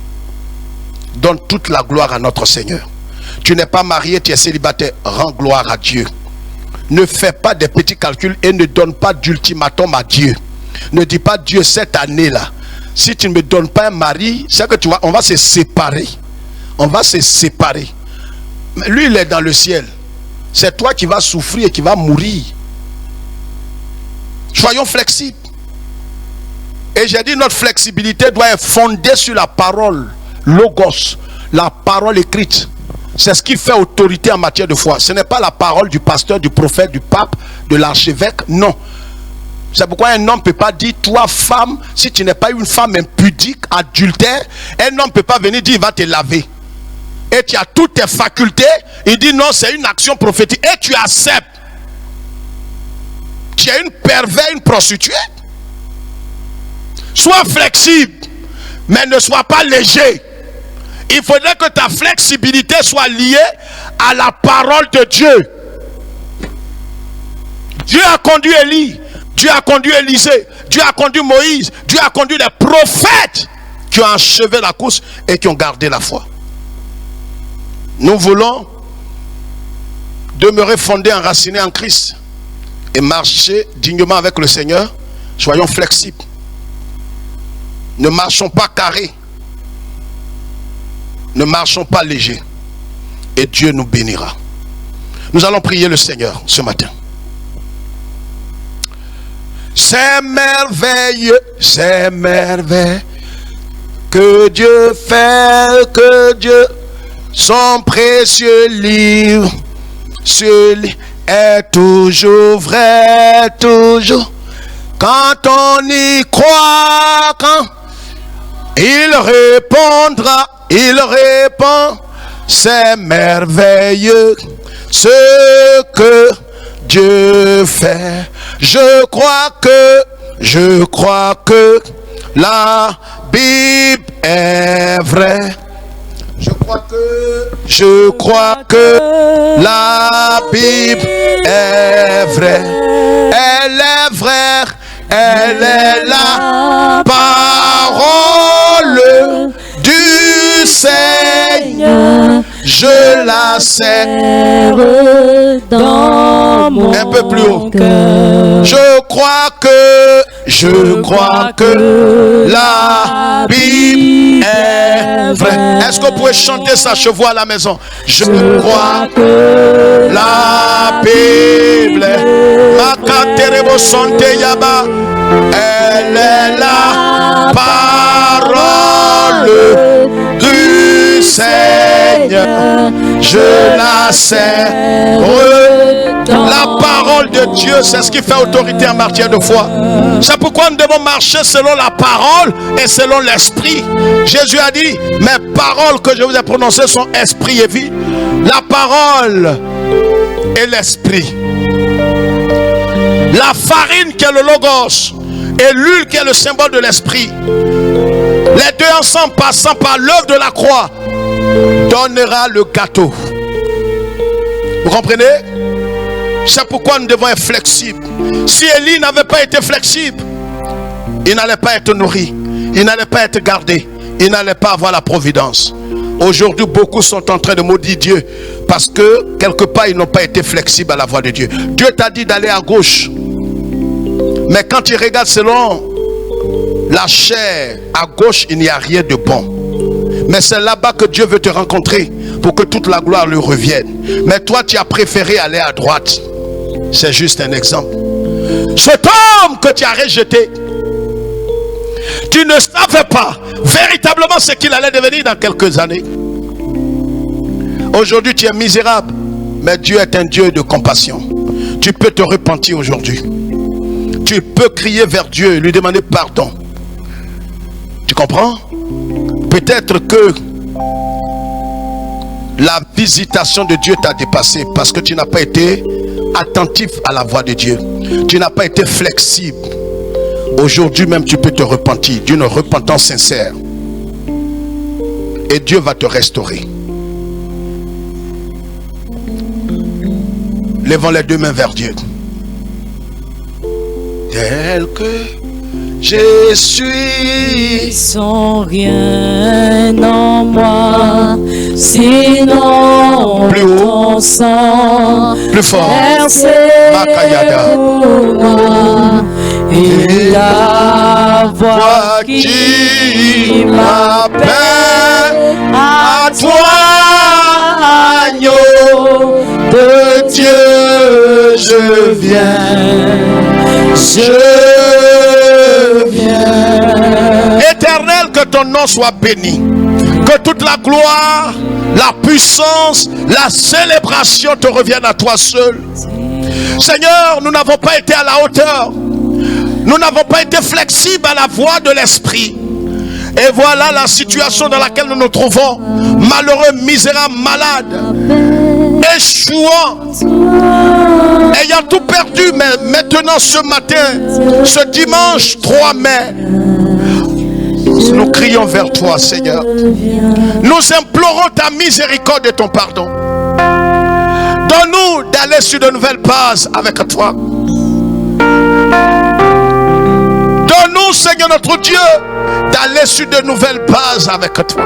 Donne toute la gloire à notre Seigneur. Tu n'es pas marié, tu es célibataire. Rends gloire à Dieu. Ne fais pas des petits calculs et ne donne pas d'ultimatum à Dieu. Ne dis pas, Dieu, cette année-là, si tu ne me donnes pas un mari, c'est que tu vois, on va se séparer. On va se séparer. Mais lui, il est dans le ciel. C'est toi qui vas souffrir et qui vas mourir. Soyons flexibles. Et j'ai dit, notre flexibilité doit être fondée sur la parole, logos, la parole écrite. C'est ce qui fait autorité en matière de foi. Ce n'est pas la parole du pasteur, du prophète, du pape, de l'archevêque. Non. C'est pourquoi un homme ne peut pas dire, toi femme, si tu n'es pas une femme impudique, adultère, un homme ne peut pas venir dire, il va te laver. Et tu as toutes tes facultés, il dit non, c'est une action prophétique. Et tu acceptes. Tu es une pervers, une prostituée. Sois flexible, mais ne sois pas léger. Il faudrait que ta flexibilité soit liée à la parole de Dieu. Dieu a conduit Élie. Dieu a conduit Élisée. Dieu a conduit Moïse, Dieu a conduit les prophètes qui ont achevé la course et qui ont gardé la foi. Nous voulons demeurer fondés, enracinés en Christ et marcher dignement avec le Seigneur. Soyons flexibles. Ne marchons pas carrés. Ne marchons pas légers. Et Dieu nous bénira. Nous allons prier le Seigneur ce matin. C'est merveilleux que Dieu fait, que Dieu, son précieux livre, ce livre est toujours vrai, toujours. Quand on y croit, quand il répondra, il répond, c'est merveilleux ce que Dieu fait. Je crois que la Bible est vraie. Je crois que la Bible est vraie. Elle est vraie. Elle est la parole du Seigneur. Je la serre dans mon cœur. Un peu plus haut. Je crois que la Bible est vraie. Est-ce que vous pouvez chanter ça chez vous à la maison? Je crois que la Bible est Makaterebo Sante Yaba. Elle est la parole du Seigneur. Je la serre. La parole de Dieu, c'est ce qui fait autorité en matière de foi. C'est pourquoi nous devons marcher selon la parole et selon l'esprit. Jésus a dit, mes paroles que je vous ai prononcées sont esprit et vie. La parole et l'esprit. La farine qui est le logos et l'huile qui est le symbole de l'esprit. Les deux ensemble passant par l'œuvre de la croix donnera le gâteau. Vous comprenez? C'est pourquoi nous devons être flexibles. Si Élie n'avait pas été flexible, il n'allait pas être nourri, il n'allait pas être gardé, il n'allait pas avoir la providence. Aujourd'hui, beaucoup sont en train de maudire Dieu parce que quelque part ils n'ont pas été flexibles à la voix de Dieu. Dieu t'a dit d'aller à gauche, mais quand tu regardes selon la chair, à gauche il n'y a rien de bon. Mais c'est là-bas que Dieu veut te rencontrer pour que toute la gloire lui revienne. Mais toi tu as préféré aller à droite. C'est juste un exemple. Cet homme que tu as rejeté, tu ne savais pas véritablement ce qu'il allait devenir dans quelques années. Aujourd'hui tu es misérable, mais Dieu est un Dieu de compassion. Tu peux te repentir aujourd'hui. Tu peux crier vers Dieu et lui demander pardon. Tu comprends? Peut-être que la visitation de Dieu t'a dépassé parce que tu n'as pas été attentif à la voix de Dieu. Tu n'as pas été flexible. Aujourd'hui même tu peux te repentir d'une repentance sincère. Et Dieu va te restaurer. Levons les deux mains vers Dieu. Tel que je suis sans rien en moi, sinon plus haut, ton sang plus fort. versé Makayada. pour moi, et la voix qui m'appelle à toi, agneau de Dieu, je viens. Éternel, que ton nom soit béni. Que toute la gloire, la puissance, la célébration te reviennent à toi seul. Seigneur, nous n'avons pas été à la hauteur. Nous n'avons pas été flexibles à la voix de l'esprit. Et voilà la situation dans laquelle nous nous trouvons. Malheureux, misérable, malade, échouant, ayant tout perdu. Mais maintenant, ce matin, ce dimanche 3 mai, nous crions vers toi, Seigneur. Nous implorons ta miséricorde et ton pardon. Donne-nous d'aller sur de nouvelles bases avec toi. Dieu, d'aller sur de nouvelles bases avec toi.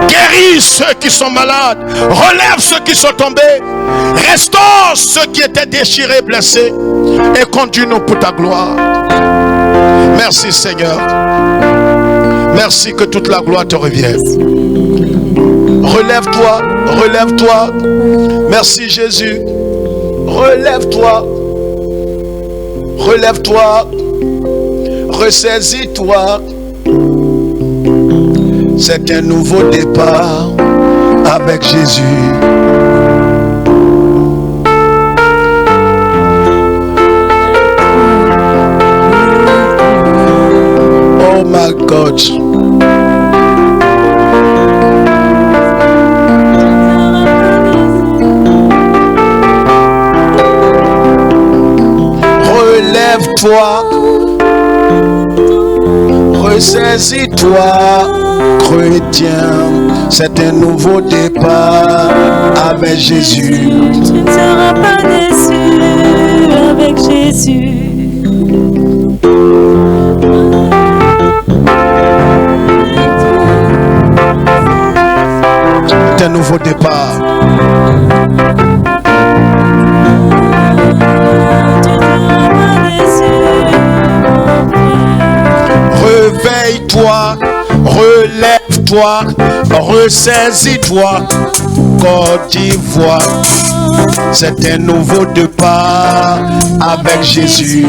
Guéris ceux qui sont malades, relève ceux qui sont tombés, restaure ceux qui étaient déchirés, blessés, et conduis-nous pour ta gloire. Merci Seigneur. Merci, que toute la gloire te revienne. Relève-toi, relève-toi. Merci Jésus. Relève-toi. Relève-toi. Ressaisis-toi. C'est un nouveau départ avec Jésus. Oh my God. Relève-toi. Ressaisis-toi, chrétien. C'est un nouveau départ avec Jésus. Tu ne seras pas déçu avec Jésus. C'est un nouveau départ. Réveille-toi, relève-toi, ressaisis-toi, Côte d'Ivoire. C'est un nouveau départ avec Jésus.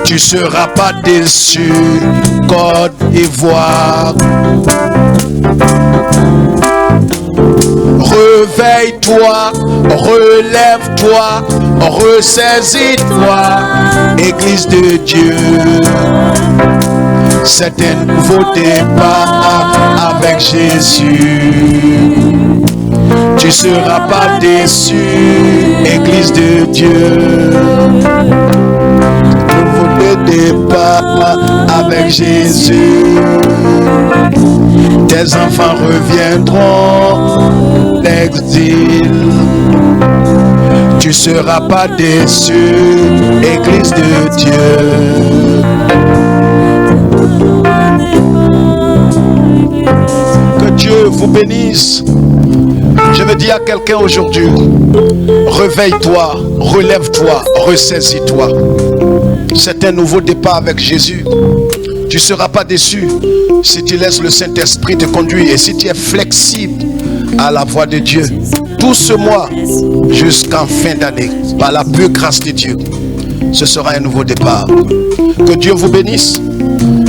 Tu seras pas déçu, Côte d'Ivoire. Réveille-toi, relève-toi, ressaisis-toi, Église de Dieu. C'est un nouveau départ avec Jésus. Tu seras pas déçu, Église de Dieu. Nouveau départ avec Jésus. Tes enfants reviendront d'exil. Tu seras pas déçu, Église de Dieu. Que Dieu vous bénisse. Je veux dire à quelqu'un aujourd'hui, réveille-toi, relève-toi, ressaisis-toi. C'est un nouveau départ avec Jésus. Tu ne seras pas déçu si tu laisses le Saint-Esprit te conduire et si tu es flexible à la voix de Dieu. Tout ce mois jusqu'en fin d'année, par la pure grâce de Dieu, ce sera un nouveau départ. Que Dieu vous bénisse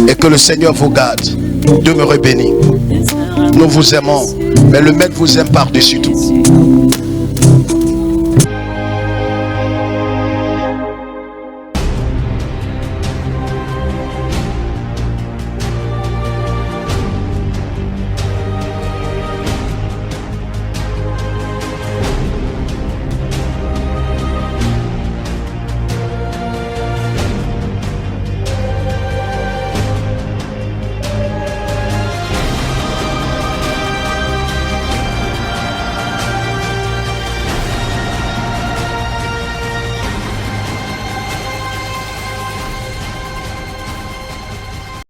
et que le Seigneur vous garde. Demeurez bénis. Nous vous aimons, mais le Maître vous aime par-dessus tout.